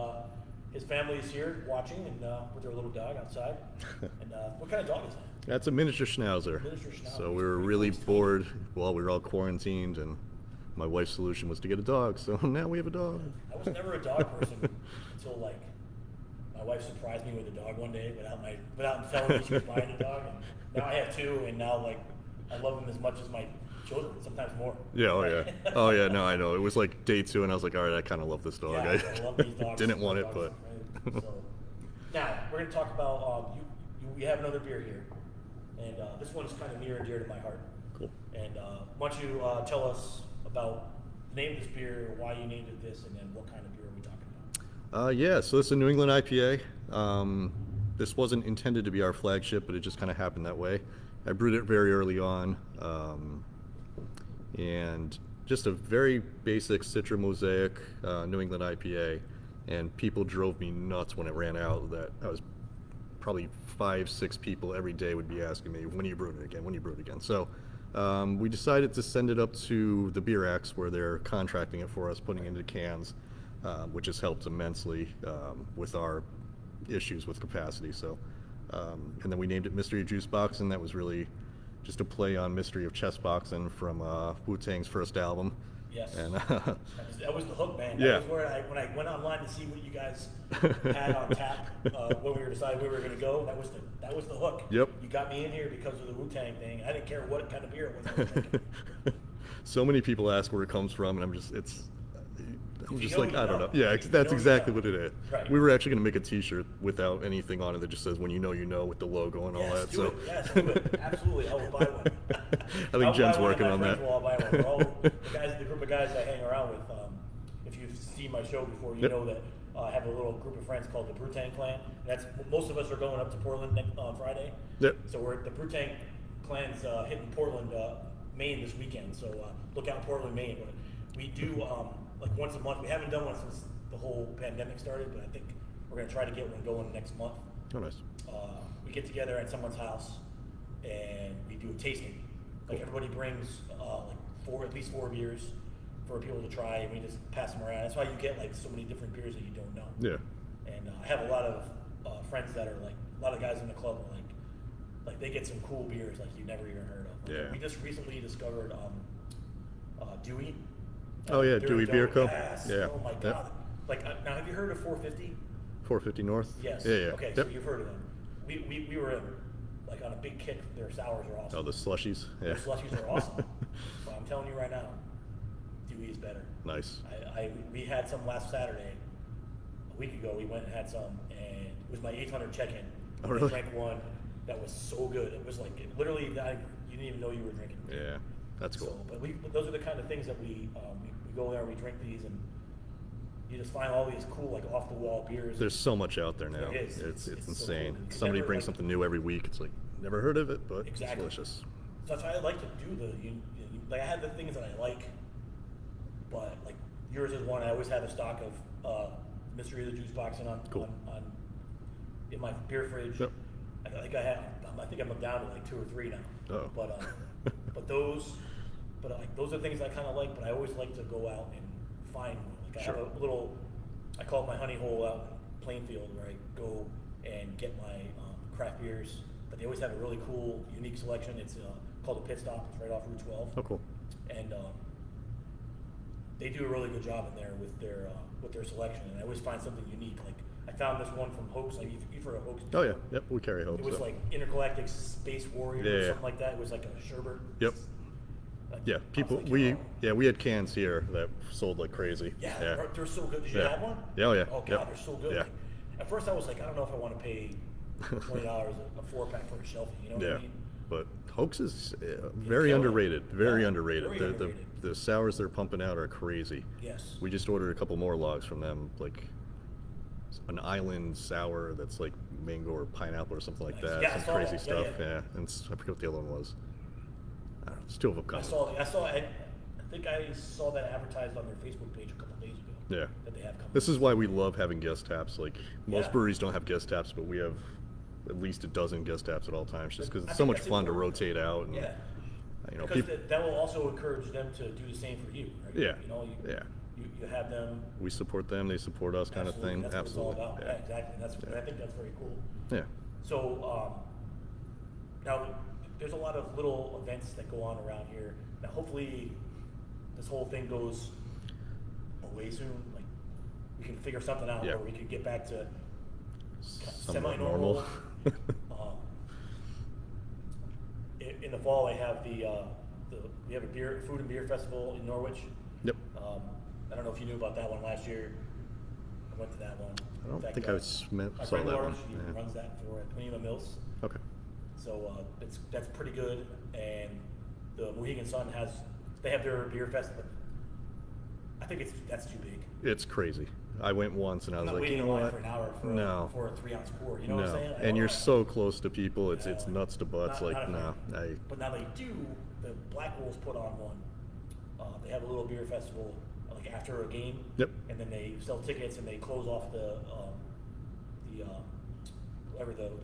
his family is here watching and with their little dog outside. And what kind of dog is that? That's a miniature schnauzer. So we were really bored while we were all quarantined, and my wife's solution was to get a dog. So now we have a dog. I was never a dog person until like my wife surprised me with a dog one day without telling me she was buying a dog. And now I have two, and now like I love them as much as my children, sometimes more. Yeah, oh yeah. Oh yeah, no, I know. It was like day 2, and I was like, all right, I kind of love this dog. Yeah, I love these dogs. Didn't want it, but. So, now, we're going to talk about, we have another beer here, and this one is kind of near and dear to my heart. Cool. And why don't you tell us about the name of this beer, why you named it this, and then what kind of beer are we talking about? Yeah, so this is a New England IPA. This wasn't intended to be our flagship, but it just kind of happened that way. I brewed it very early on, and just a very basic Citra Mosaic New England IPA, and people drove me nuts when it ran out. That I was probably 5-6 people every day would be asking me, when are you brewing it again, when are you brewing it again? So we decided to send it up to the Beer Axe, where they're contracting it for us, putting it into cans, which has helped immensely with our issues with capacity. So and then we named it Mystery of Juice Box, and that was really just a play on Mystery of Chess Boxing from Wu-Tang's first album. Yes. And that was the hook, man. Yeah. That was where when I went online to see what you guys had on tap when we were deciding where we were going to go. That was the hook. Yep. You got me in here because of the Wu-Tang thing. I didn't care what kind of beer it was I was drinking. So many people ask where it comes from, and I'm just like, I don't know. You Yeah, know, that's you exactly know. what it is. Right. We were actually going to make a T-shirt without anything on it that just says "When you know," with the logo and all Yes, that. do So it. Yes, do it. Absolutely. I will buy one. I think Jen's working on that. I'll buy one. We're all the group of guys I hang around with. If you've seen my show before, you Yep. know that I have a little group of friends called the Brutang Clan. That's most of us are going up to Portland on Friday. Yep. So we're the Brutang Clan's hitting Portland, Maine this weekend. So look out, Portland, Maine. We do like once a month. We haven't done one since the whole pandemic started, but I think we're going to try to get one going next month. Oh, nice. We get together at someone's house and we do a tasting. Like everybody brings at least four beers for people to try, and we just pass them around. That's why you get like so many different beers that you don't know. Yeah. And I have a lot of friends that are like a lot of guys in the club are like they get some cool beers like you never even heard of. Yeah. We just recently discovered Dewey. Oh yeah, Dewey Beer Co. Yes. Yeah. Oh my god. Yep. Like now, have you heard of 450? 450 North. Yes. Yeah. Okay, Yep. so you've heard of them. We were like on a big kick. Their sours are awesome. Oh, the slushies. Yeah. Their slushies are awesome. But I'm telling you right now, Dewey is better. Nice. We had some last Saturday. A week ago, we went and had some, and it was my 800 check-in. Oh, really? I drank one that was so good. It was like literally you didn't even know you were drinking. Yeah, that's cool. So, but those are the kind of things that we go there, we drink these, and you just find all these cool like off the wall beers. There's so much out there now. There is. It's So insane. cool. Somebody brings something new every week. It's like never heard of it, but Exactly. it's delicious. So that's why I like to do like I have the things that I like, but like yours is one. I always have a stock of Mystery of the Juice Boxing on in my beer fridge. Yep. I think I'm down to like 2 or 3 now. Oh. But those are things I kind of like. But I always like to go out and find one. Like I have a little I call it my honey hole out in Plainfield, where I go and get my craft beers. But they always have a really cool, unique selection. It's called a Pit Stop. It's right off Route 12. Oh, cool. And they do a really good job in there with their selection. And I always find something unique. Like I found this one from Hoax. Like you've heard of Hoax? Oh yeah, yep. We carry Hoax. It was like Intergalactic Space Warrior or something like that. It was like a sherbet. Yep. Like, Yeah, people. like, we had cans here that sold like crazy. Yeah, they're so good. Did you have one? Yeah, oh yeah. Oh god, they're so good. Yeah. Like, at first I was like, I don't know if I want to pay $20 a 4-pack for a shelfie. You know what I mean? But Hoax is very underrated. Very underrated. Very underrated. The sours they're pumping out are crazy. Yes. We just ordered a couple more logs from them, like an island sour that's like mango or pineapple or something like that. Yeah, some crazy that. stuff. Yeah. And I forget what the other one was. I don't know, it's two of them coming. I think I saw that advertised on their Facebook page a couple days ago. Yeah. That they have coming. This is why we love having guest taps. Like most Yeah. breweries don't have guest taps, but we have at least a dozen guest taps at all times, just because I it's so think much that's fun to important. rotate out. And, Yeah. You know, Because people, that will also encourage them to do the same for you, right? Yeah. You know, Yeah. You have them. we support them, they support us, kind of thing. That's Absolutely. what it's all about. Yeah. Yeah, exactly. I think that's very cool. Yeah. So now there's a lot of little events that go on around here. Now hopefully this whole thing goes away soon. Like we can figure something out Yeah. where we can get back to Somewhat semi-normal. normal. In the fall, I have we have a food and beer festival in Norwich. Yep. I don't know if you knew about that one last year. I went to that one. I don't In fact, think my saw friend that Lauren, one. she Yeah. runs that for Quinema Mills. Okay. So that's pretty good. And the Mohegan Sun they have their beer festival. I think that's too big. It's crazy. I went once and I was I'm not like, you waiting know in line what? for an hour for a 3-ounce pour. You know what I'm saying? And you're so close to people. It's nuts to butts. Not Like a no. fan. But now they do. The Black Wolves put on one. They have a little beer festival like after a game. Yep. And then they sell tickets and they close off the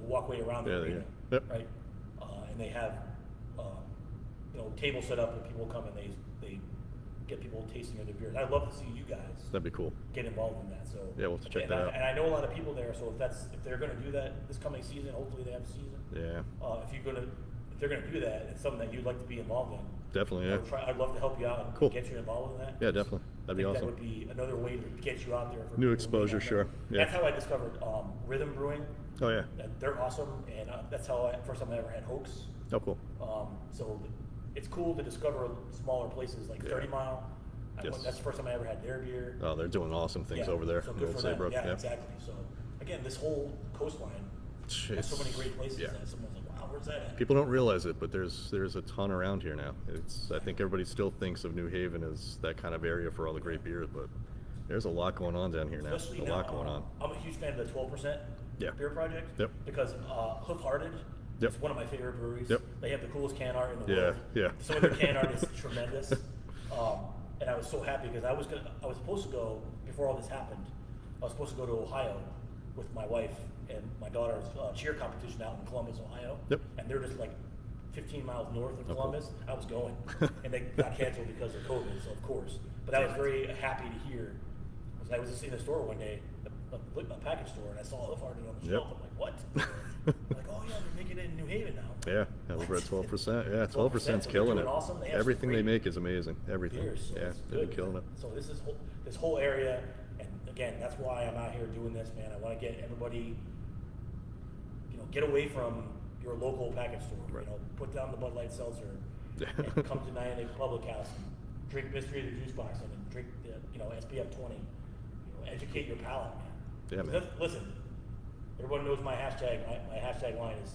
walkway around the Yeah, arena. Yep. Right. And they have tables set up and people come and they get people tasting of the beers. I'd love to see you guys That'd be cool. get involved in that. So Yeah, we'll have to check and that out. And I know a lot of people there. So if they're going to do that this coming season, hopefully they have a season. Yeah. If they're gonna do that, it's something that you'd like to be involved in. Definitely. Yeah. I'd love to help you out and Cool. get you involved in that. Yeah, definitely. That'd be I think awesome. That would be another way to get you out there. For New people exposure, who may not sure. know. Yeah. That's how I discovered Rhythm Brewing. Oh yeah. And they're awesome, and that's how first time I ever had Hoax. Oh cool. So it's cool to discover smaller places like 30 Mile. Yes. That's the first time I ever had their beer. Oh, they're doing awesome things over there So in good Old for them. Saybrook. Yeah, exactly. So again, this whole coastline has so many great places that someone's like, wow, where's that at? People don't realize it, but there's a ton around here now. I think everybody still thinks of New Haven as that kind of area for all the great beers, but there's a lot going on down here now. Especially a now, lot going on. I'm a huge fan of the 12% beer project. Yep. Because Hoof Hearted is one of my favorite breweries. Yep. They have the coolest can art in the Yeah, world. yeah. Some of their can art is tremendous. And I was so happy because I was supposed to go before all this happened. I was supposed to go to Ohio with my wife and my daughter's cheer competition out in Columbus, Ohio. Yep. And they're just like 15 miles north of cool. Columbus. I was going, and they got canceled because of COVID. So of course, but I was very happy to hear. Because I was just in the store one day, a package store, and I saw Hoof Hearted on the shelf. I'm like, what? I'm like, oh yeah, they're making it in New Haven now. Yeah, we're at 12%. Yeah, 12%'s killing it. Awesome. They have Everything some they great make is amazing. Everything. beers, so Yeah, it's they've been good. killing it. So this whole area, and again, that's why I'm out here doing this, man. I want to get everybody, get away from your local package store. Right. Put down the Bud Light seltzer and come to Niantic Public House and drink Mystery of the Juice Box and drink SPF 20. Educate your palate, man. Yeah, man. Listen, everyone knows my hashtag. My hashtag line is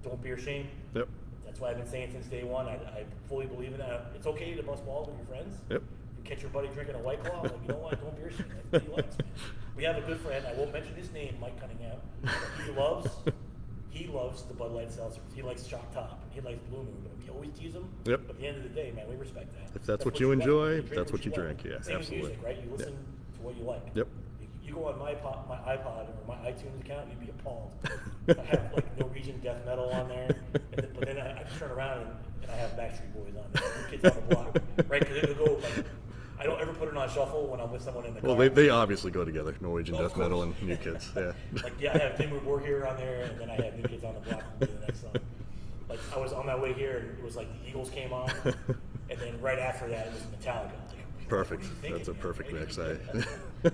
"Don't be ashamed." Yep. That's why I've been saying since day one. I fully believe in that. It's okay to bust balls with your friends. Yep. You catch your buddy drinking a White Claw, like, you know what? Don't be ashamed. That's what he likes, man. We have a good friend. I won't mention his name, Mike Cunningham. But he loves the Bud Light seltzers. He likes Shock Top. And he likes Blue Moon. And we always tease him. Yep. But at the end of the day, man, we respect that. If that's what you enjoy, like. that's what you drink. like. Yeah, Same absolutely. with music, right? You listen to what you like. Yep. You go on my iPod or my iTunes account, you'd be appalled. I have like Norwegian death metal on there, but then I turn around and I have Backstreet Boys on there, New Kids on the Block, right? Because it'll go like, I don't ever put it on on shuffle when I'm with someone in the Well, car. they obviously go together. Norwegian Of death metal course. and New Kids. Yeah. Like, yeah, I have Dimmu Borgir on there, and then I had New Kids on the Block will be the next song. Like, I was on my way here, and it was like the Eagles came on, and then right after that, it was Metallica. Like, Perfect. what are you thinking, That's a man? perfect mix.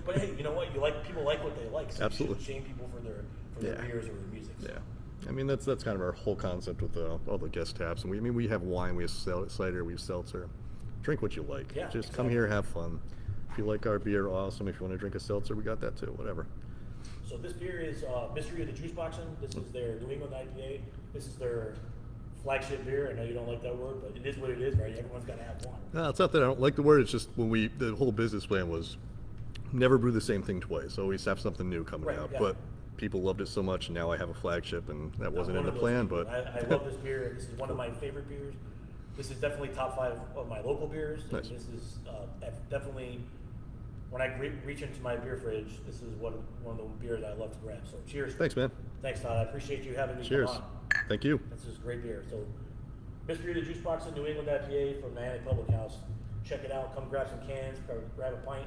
But hey, you know what? People like what they like. So Absolutely. You shouldn't shame people for their Yeah. beers or their music. So. Yeah. I mean, that's kind of our whole concept with all the guest taps. And we have wine, we have cider, we have seltzer. Drink what you like. Yeah, Just come exactly. here, have fun. If you like our beer, awesome. If you want to drink a seltzer, we got that too. Whatever. So this beer is Mystery of the Juice Boxing. This is their New England IPA. This is their flagship beer. I know you don't like that word, but it is what it is, right? Everyone's got to have one. No, it's not that I don't like the word. It's just the whole business plan was never brew the same thing twice. Always have something new coming Right, out. yeah. But people loved it so much, and now I have a flagship, and that wasn't in One the of those plan. people. But I love this beer. This is one of my favorite beers. This is definitely top 5 of my local beers. And Nice. this is definitely, when I reach into my beer fridge, this is one of the beers I love to grab. So cheers. thanks, man. Thanks, Todd. I appreciate you having me Cheers. come on. Thank you. This is great beer. So, Mystery of the Juice Box in New England IPA from Niantic Public House. Check it out. Come grab some cans, grab a pint,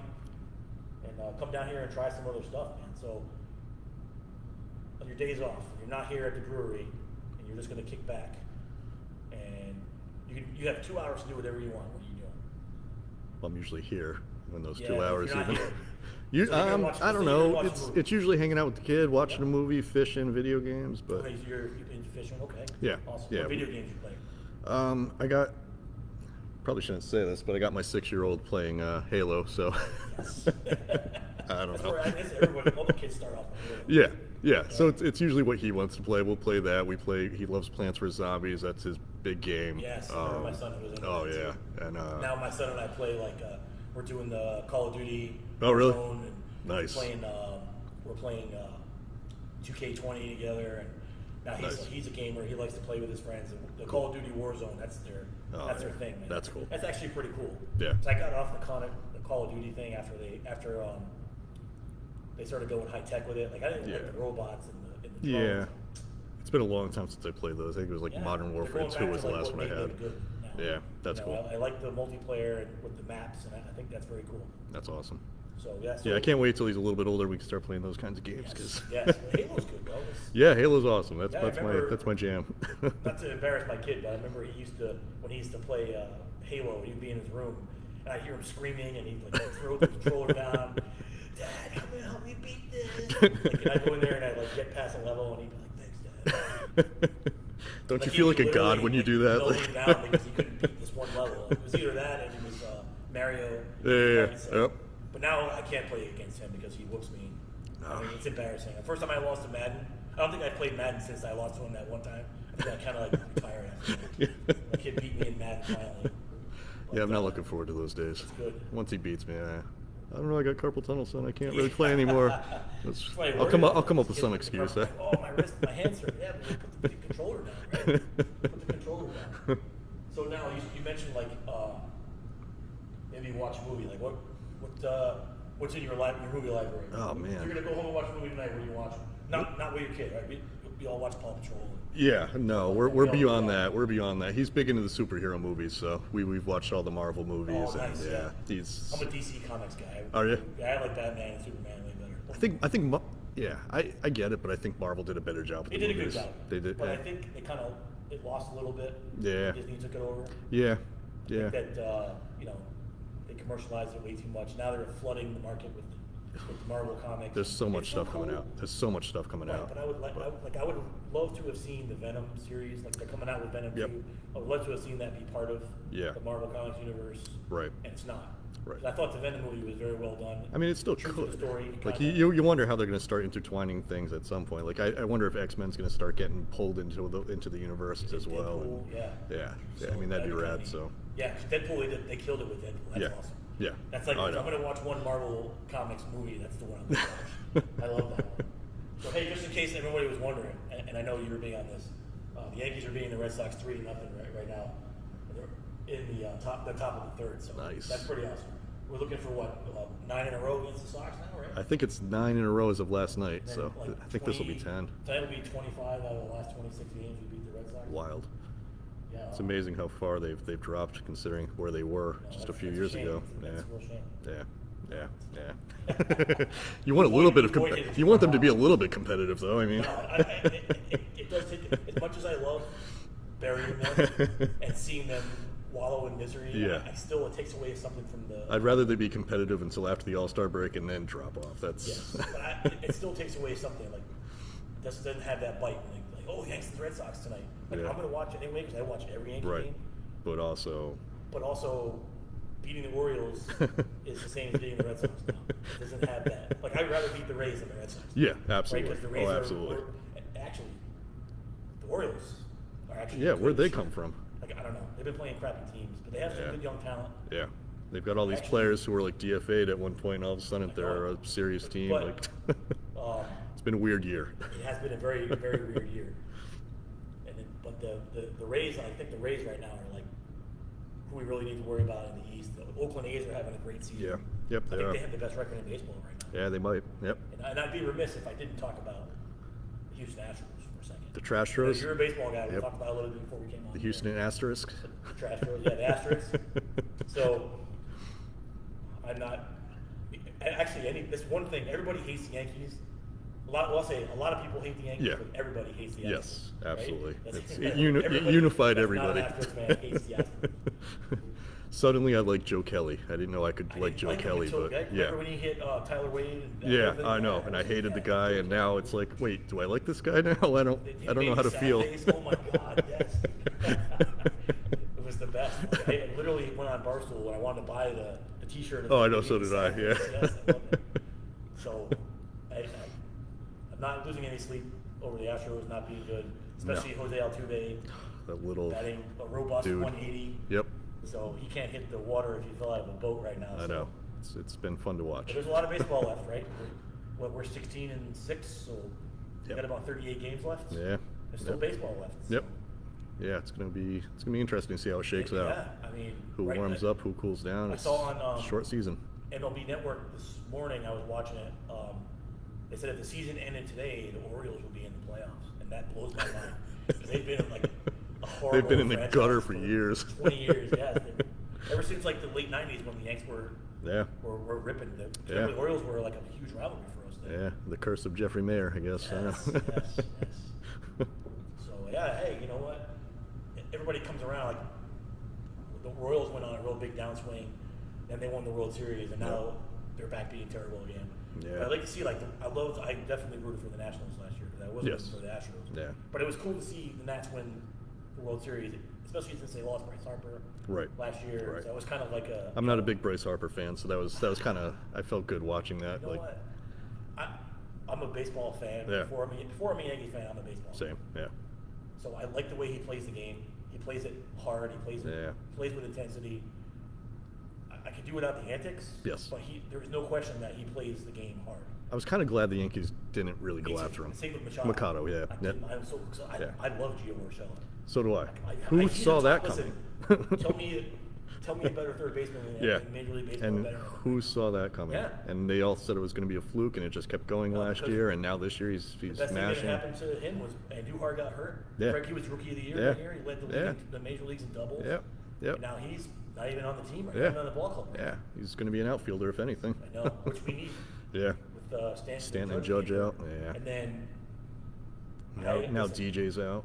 and come down here and try some other stuff, man. So, on your days off, you're not here at the brewery, and you're just going to kick back, and you have 2 hours to do whatever you want. What are you doing? I'm usually here when those Yeah, 2 if hours you're not even. here. You, So you're gonna watch- I so don't you're gonna know. watch a It's movie. it's usually hanging out with the kid, watching a movie, fishing, video games. But Okay, so you've been fishing. Okay. Yeah, Awesome. yeah. What video games you play? I got probably shouldn't say this, but I got my 6-year-old playing Halo. So Yes. I don't That's know. where I guess everybody, all the kids start off. On Halo. Yeah. So it's usually what he wants to play. We'll play that. He loves Plants vs Zombies. That's his big game. Yes, I remember my son was into Oh that, yeah, too. and Now my son and I play we're doing the Call of Duty. Oh, really? Warzone, and Nice. We're playing 2K20 together, and now Nice. he's a gamer. He likes to play with his friends. And the Call of Duty Warzone, that's their Oh, their yeah. thing, man. That's cool. That's actually pretty cool. Yeah. So I got off the Call of Duty thing after they started going high tech with it. Like I didn't like Yeah. the robots and the Yeah. drones. It's been a long time since I played those. I think it was like Yeah, Modern they're Warfare going 2 back was to, the like, last what one I made had. them good now. Yeah, that's cool. I like the multiplayer and with the maps, and I think that's very cool. That's awesome. So yeah. Yeah, I can't wait till he's a little bit older. We can start playing those kinds of games. Yes, 'Cause yes. Halo's good, bro. yeah, Halo's awesome. That's Yeah, I remember- that's my jam. Not to embarrass my kid, but I remember when he used to play Halo, he'd be in his room, and I'd hear him screaming, and he'd throw the controller down. Dad, help me beat this. And I'd go in there and I'd get past a level, and he'd be like, "Thanks, Dad." Don't you he feel like a literally, god when you do that? Low him down because he couldn't beat this one level. It was either that, and it was Mario. Yeah. So- Yep. But now I can't play against him because he whoops me. I mean, it's embarrassing. The first time I lost to Madden, I don't think I played Madden since I lost to him that one time. I think I kind of retired after that. My kid beat me in Madden finally. Yeah, I'm not looking forward to those days. It's good. Once he beats me, I don't know. I got carpal tunnel, son. I can't really play anymore. Like, I'll come up with some excuse. Like, oh, my wrist, my hands hurt. Yeah, but put the controller down, right? Put the controller down. So now you mentioned maybe watch a movie. Like what's in your movie library? Oh, man. If you're gonna go home and watch a movie tonight. What do you watch? Not with your kid, right? We all watch Paw Patrol. Yeah, no, we're beyond that. We're beyond that. He's big into the superhero movies, so we've watched all the Marvel movies. Oh, nice, and yeah. he's. I'm a DC Comics guy. Are you? Yeah, I like Batman and Superman way better. I think. Yeah, I get it, but I think Marvel did a better job with They the did a good movies. job. They did. But Yeah. I think it lost a little bit. Yeah. Disney took it over. Yeah. I Yeah. think that they commercialized it way too much. Now they're flooding the market with Marvel comics. There's so much It's stuff coming cool. out. There's so much stuff coming Right, out. but I would I would love to have seen the Venom series. Like they're coming out with Venom Yep. 2. I would love to have seen that be part of Yeah. the Marvel Comics universe. Right. And it's not. Right. 'Cause I thought the Venom movie was very well done. I mean, it still True to could. the story, Like kinda. you wonder how they're going to start intertwining things at some point. Like I wonder if X-Men's going to start getting pulled into the universe as well. Deadpool, yeah. Yeah. So I mean, that'd be kinda rad. neat. So. Yeah, 'cause Deadpool, they killed it with Deadpool. That's Yeah. awesome. Yeah. That's like, Oh, I if I'm know. going to watch one Marvel Comics movie, that's the one I'm going to watch. I love that one. So, hey, just in case everybody was wondering, and I know you were big on this, the Yankees are beating the Red Sox 3-0 right now. They're in the top of the third, so Nice. that's pretty awesome. We're looking for 9 in a row against the Sox now, right? I think it's 9 in a row as of last night. Then, So like, I think this will be 10. Tonight will be 25 out of the last 26 games we beat the Red Sox. Wild. Yeah, It's amazing how far they've dropped considering where they were just a few years ago. It's a real shame. Yeah. You want a little bit of you want them to be a little bit competitive, though. I mean, it does take, as much as I love burying them and seeing them wallow in misery. Yeah. It takes away something from the. I'd rather they be competitive until after the All-Star break and then drop off. Yes, but it still takes away something. Like, it just doesn't have that bite. Like, oh, Yankees Red Sox tonight. Like, Yeah. I'm going to watch it anyway because I watch every Yankee Right. game. But also, beating the Orioles is the same as beating the Red Sox now. It doesn't have that. Like, I'd rather beat the Rays than the Red Sox. yeah, absolutely. Right? Because the Rays absolutely. actually, the Orioles are actually. Yeah, where'd they come from? Like, I don't know. They've been playing crappy teams, but they have some good young talent. Yeah. They've got all these players who were like DFA'd at one point, and all of a sudden they're a serious team. But, it's been a weird year. It has been a very, very weird year. But the Rays, I think the Rays right now are like who we really need to worry about in the East. The Oakland A's are having a great season. Yeah. Yep. I think they have the best record in baseball right now. Yeah, they might. Yep. And I'd be remiss if I didn't talk about the Houston Astros for a second. The Trastros. You're a baseball guy. We talked about it a little bit before we came on. The Houston Asterisk. The Trastros, yeah, the Asterisks. So I'm not. Actually, this one thing. Everybody hates the Yankees. A lot of people hate the Yankees, but everybody hates the Astros. Yes, absolutely. Right? It unified everybody. Not an Astros fan hates the Astros. Suddenly, I like Joe Kelly. I didn't know I could like Joe Kelly, but yeah. Remember when he hit Tyler Wade? Yeah, I know, and I hated the guy, and now it's like, wait, do I like this guy now? I don't know how to feel. Oh my God, yes. It was the best. I literally went on Barstool when I wanted to buy the T-shirt. Oh, I know, so did I. Yeah. Yes, I loved it. So, I'm not losing any sleep over the Astros not being good, especially Jose Altuve. That little batting a robust dude. 180. Yep. So he can't hit the water if he fell out of a boat right now. I know. It's been fun to watch. But there's a lot of baseball left, right? We're 16-6, so we got about 38 games left. Yeah. There's still baseball left. So. Yep. Yeah, it's gonna be interesting to see how it shakes out. Yeah, I mean, who warms up, who cools down. I saw on short season. MLB Network this morning. I was watching it. They said if the season ended today, the Orioles would be in the playoffs, and that blows my mind. They've been like a horrible. They've been in the gutter for years. 20 years, yeah. Ever since like the late '90s when the Yanks were ripping. The Orioles were like a huge rivalry for us. Then. Yeah, the curse of Jeffrey Mayer, I guess. Yes. So yeah, hey, you know what? Everybody comes around. Like the Royals went on a real big downswing, and they won the World Series, and now they're back being terrible again. Yeah. But I'd like to see I definitely rooted for the Nationals last year because I wasn't rooting for the Astros. Yeah. But it was cool to see the Nats win the World Series, especially since they lost Bryce Harper last year. Right. So it was kind of like a. I'm not a big Bryce Harper fan, so that was kind of, I felt good watching that. You know what? I'm a baseball fan. Yeah. Before I'm a Yankee fan, I'm a baseball fan. Same. Yeah. So I like the way he plays the game. He plays it hard. He plays with intensity. I could do without the antics. Yes. But there is no question that he plays the game hard. I was kind of glad the Yankees didn't really go after him. Same with Machado. Machado, yeah. I love Gio Urshela. So do I. Who saw that coming? Tell me a better third baseman in Major League Baseball. And who saw that coming? Yeah. And they all said it was going to be a fluke, and it just kept going last year. And now this year he's the best smashing. thing that happened to him was Andujar got hurt. Yeah. Frankie was Rookie of the Year that year. He led the league, the major leagues in doubles. Yeah. Yep. And now he's not even on the team right now. He's on the ball club. Yeah. He's going to be an outfielder if anything. I know, which we need. Yeah. With Stanton and Judge out. Yeah. And then now DJ's out.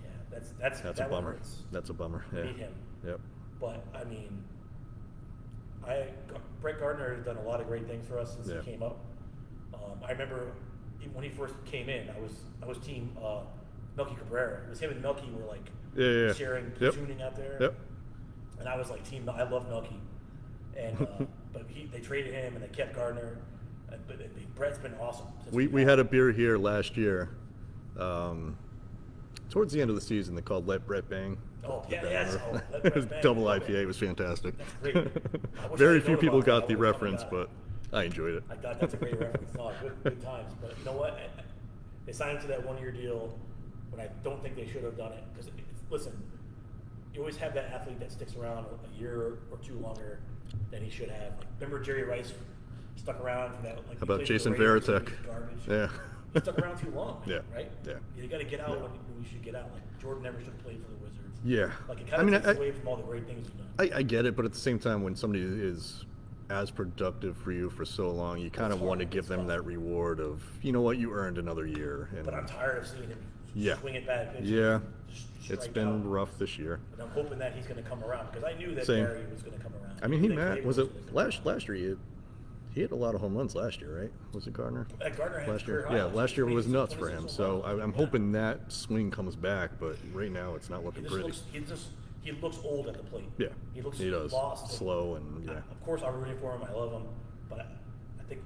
Yeah, that's a bummer. That's a bummer. Yeah. Need him. Yep. But I mean, Brett Gardner has done a lot of great things for us since he came up. I remember when he first came in, I was team Melky Cabrera. It was him and Melky were like sharing platooning out there. Yep. And I was like team. I love Melky, and but they traded him and they kept Gardner. But Brett's been awesome. We had a beer here last year. Towards the end of the season, they called Let Brett Bang. Oh, yes. It was double IPA. It was fantastic. That's great. Very few people got the reference, but I enjoyed it. I thought that's a great reference. No, good times. But you know what? They signed him to that one-year deal when I don't think they should have done it. Because, listen, you always have that athlete that sticks around a year or two longer than he should have. Like, remember Jerry Rice stuck around for that? Like, how about Jason Varitek? Garbage. Yeah. He stuck around too long, Yeah. right? Yeah. You got to get out when we should get out. Like Jordan never should have played for the Wizards. Yeah. Like it kind of takes away from all the great things he's done. I get it, but at the same time, when somebody is as productive for you for so long, you kind of want to give them that reward of, you know what, you earned another year. And but I'm tired of seeing him swing it bad pitches. Yeah. It's been rough this year. And I'm hoping that he's going to come around because I knew that Same. Barry was going to come around. I mean, was it last year? He hit a lot of home runs last year, right? Was it Gardner? Gardner had last year. high. Yeah, last year was nuts for 26 him. So I'm hoping that swing comes back, but right now it's not looking pretty. He looks old at the plate. Yeah, he does. lost. Slow and yeah. Of course, I'm rooting for him. I love him, but I think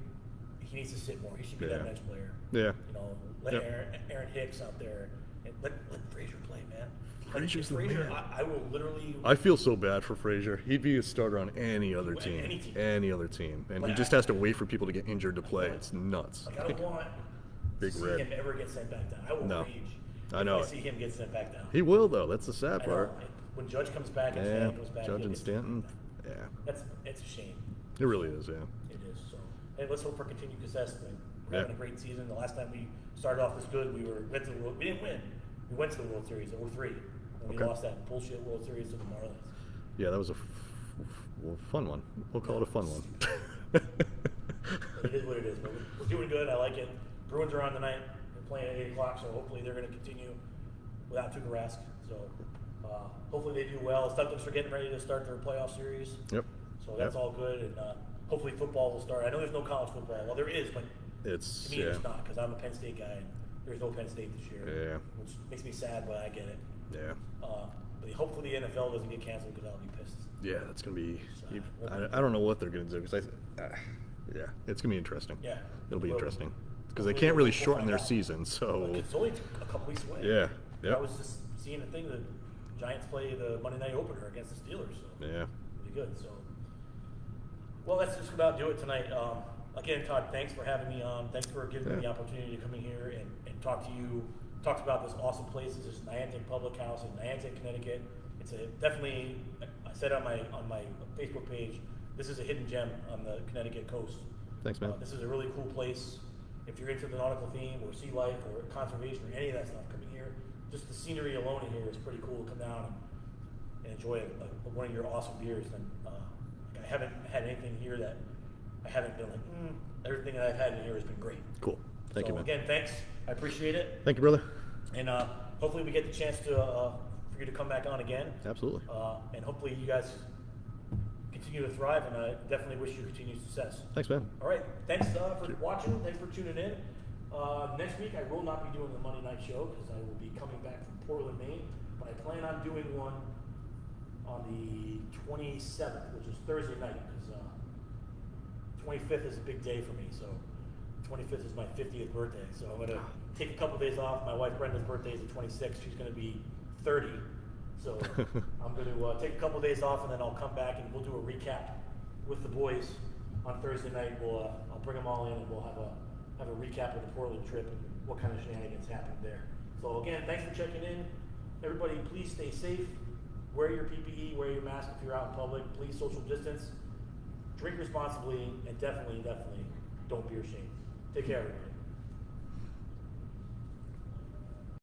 he needs to sit more. He should be that bench player. Yeah. You know, let Aaron Hicks out there and let Frazier play, man. Frazier's the Frazier, man. I will literally. I feel so bad for Frazier. He'd be a starter on any other team. Any other team. And he just has to wait for people to get injured to play. It's nuts. Like, I don't want Big to see him ever get sent back down. I will rage. I know. I see him get sent back down. He will, though. That's the sad part. When Judge comes back and Stanton goes back. Judge and Stanton. Yeah. It's a shame. It really is, yeah. It is. So, hey, let's hope for continued success. We're having a great season. The last time we started off this good, we went to the World. We didn't win. We went to the World Series in 2003. And we lost that bullshit World Series to the Marlins. Yeah, that was a fun one. We'll call it a fun one. It is what it is. But we're doing good. I like it. Bruins are on tonight. They're playing at 8 o'clock, so hopefully they're going to continue without Tuukka Rask. So hopefully they do well. Celtics are getting ready to start their playoff series. Yep. So that's all good. And hopefully football will start. I know there's no college football. Well, there is, but to me it's not because I'm a Penn State guy. And there's no Penn State this year. Yeah. Which makes me sad, but I get it. Yeah. But hopefully the NFL doesn't get canceled because I'll be pissed. Yeah, that's going to be. I don't know what they're going to do because yeah, it's going to be interesting. Yeah. It'll be interesting because they can't really shorten their season. So it's only a couple weeks away. Yeah. I was just seeing a thing that Giants play the Monday night opener against the Steelers. So yeah. Pretty good. So well, that's just about do it tonight. Again, Todd, thanks for having me on. Thanks for giving me the opportunity to come in here and talk to you. Talk about this awesome place. This is Niantic Public House in Niantic, Connecticut. It's definitely. I said on my Facebook page, this is a hidden gem on the Connecticut coast. Thanks, man. This is a really cool place. If you're into the nautical theme or sea life or conservation or any of that stuff, coming here, just the scenery alone in here is pretty cool to come down and enjoy one of your awesome beers. And I haven't had anything here that I haven't been like, everything that I've had in here has been great. Cool. Thank you, man. Again, thanks. I appreciate it. Thank you, brother. And hopefully we get the chance to for you to come back on again. Absolutely. And hopefully you guys continue to thrive, and I definitely wish you continued success. Thanks, man. All right. Thanks for watching. Thanks for tuning in. Next week I will not be doing the Monday night show because I will be coming back from Portland, Maine. But I plan on doing one on the 27th, which is Thursday night, because 25th is a big day for me. So 25th is my 50th birthday. So I'm going to take a couple of days off. My wife Brenda's birthday is the 26th. She's going to be 30. So I'm going to take a couple of days off, and then I'll come back and we'll do a recap with the boys on Thursday night. I'll bring them all in, and we'll have a recap of the Portland trip and what kind of shenanigans happened there. So again, thanks for checking in. Everybody, please stay safe. Wear your PPE, wear your mask if you're out in public. Please social distance. Drink responsibly, and definitely don't be ashamed. Take care, everybody.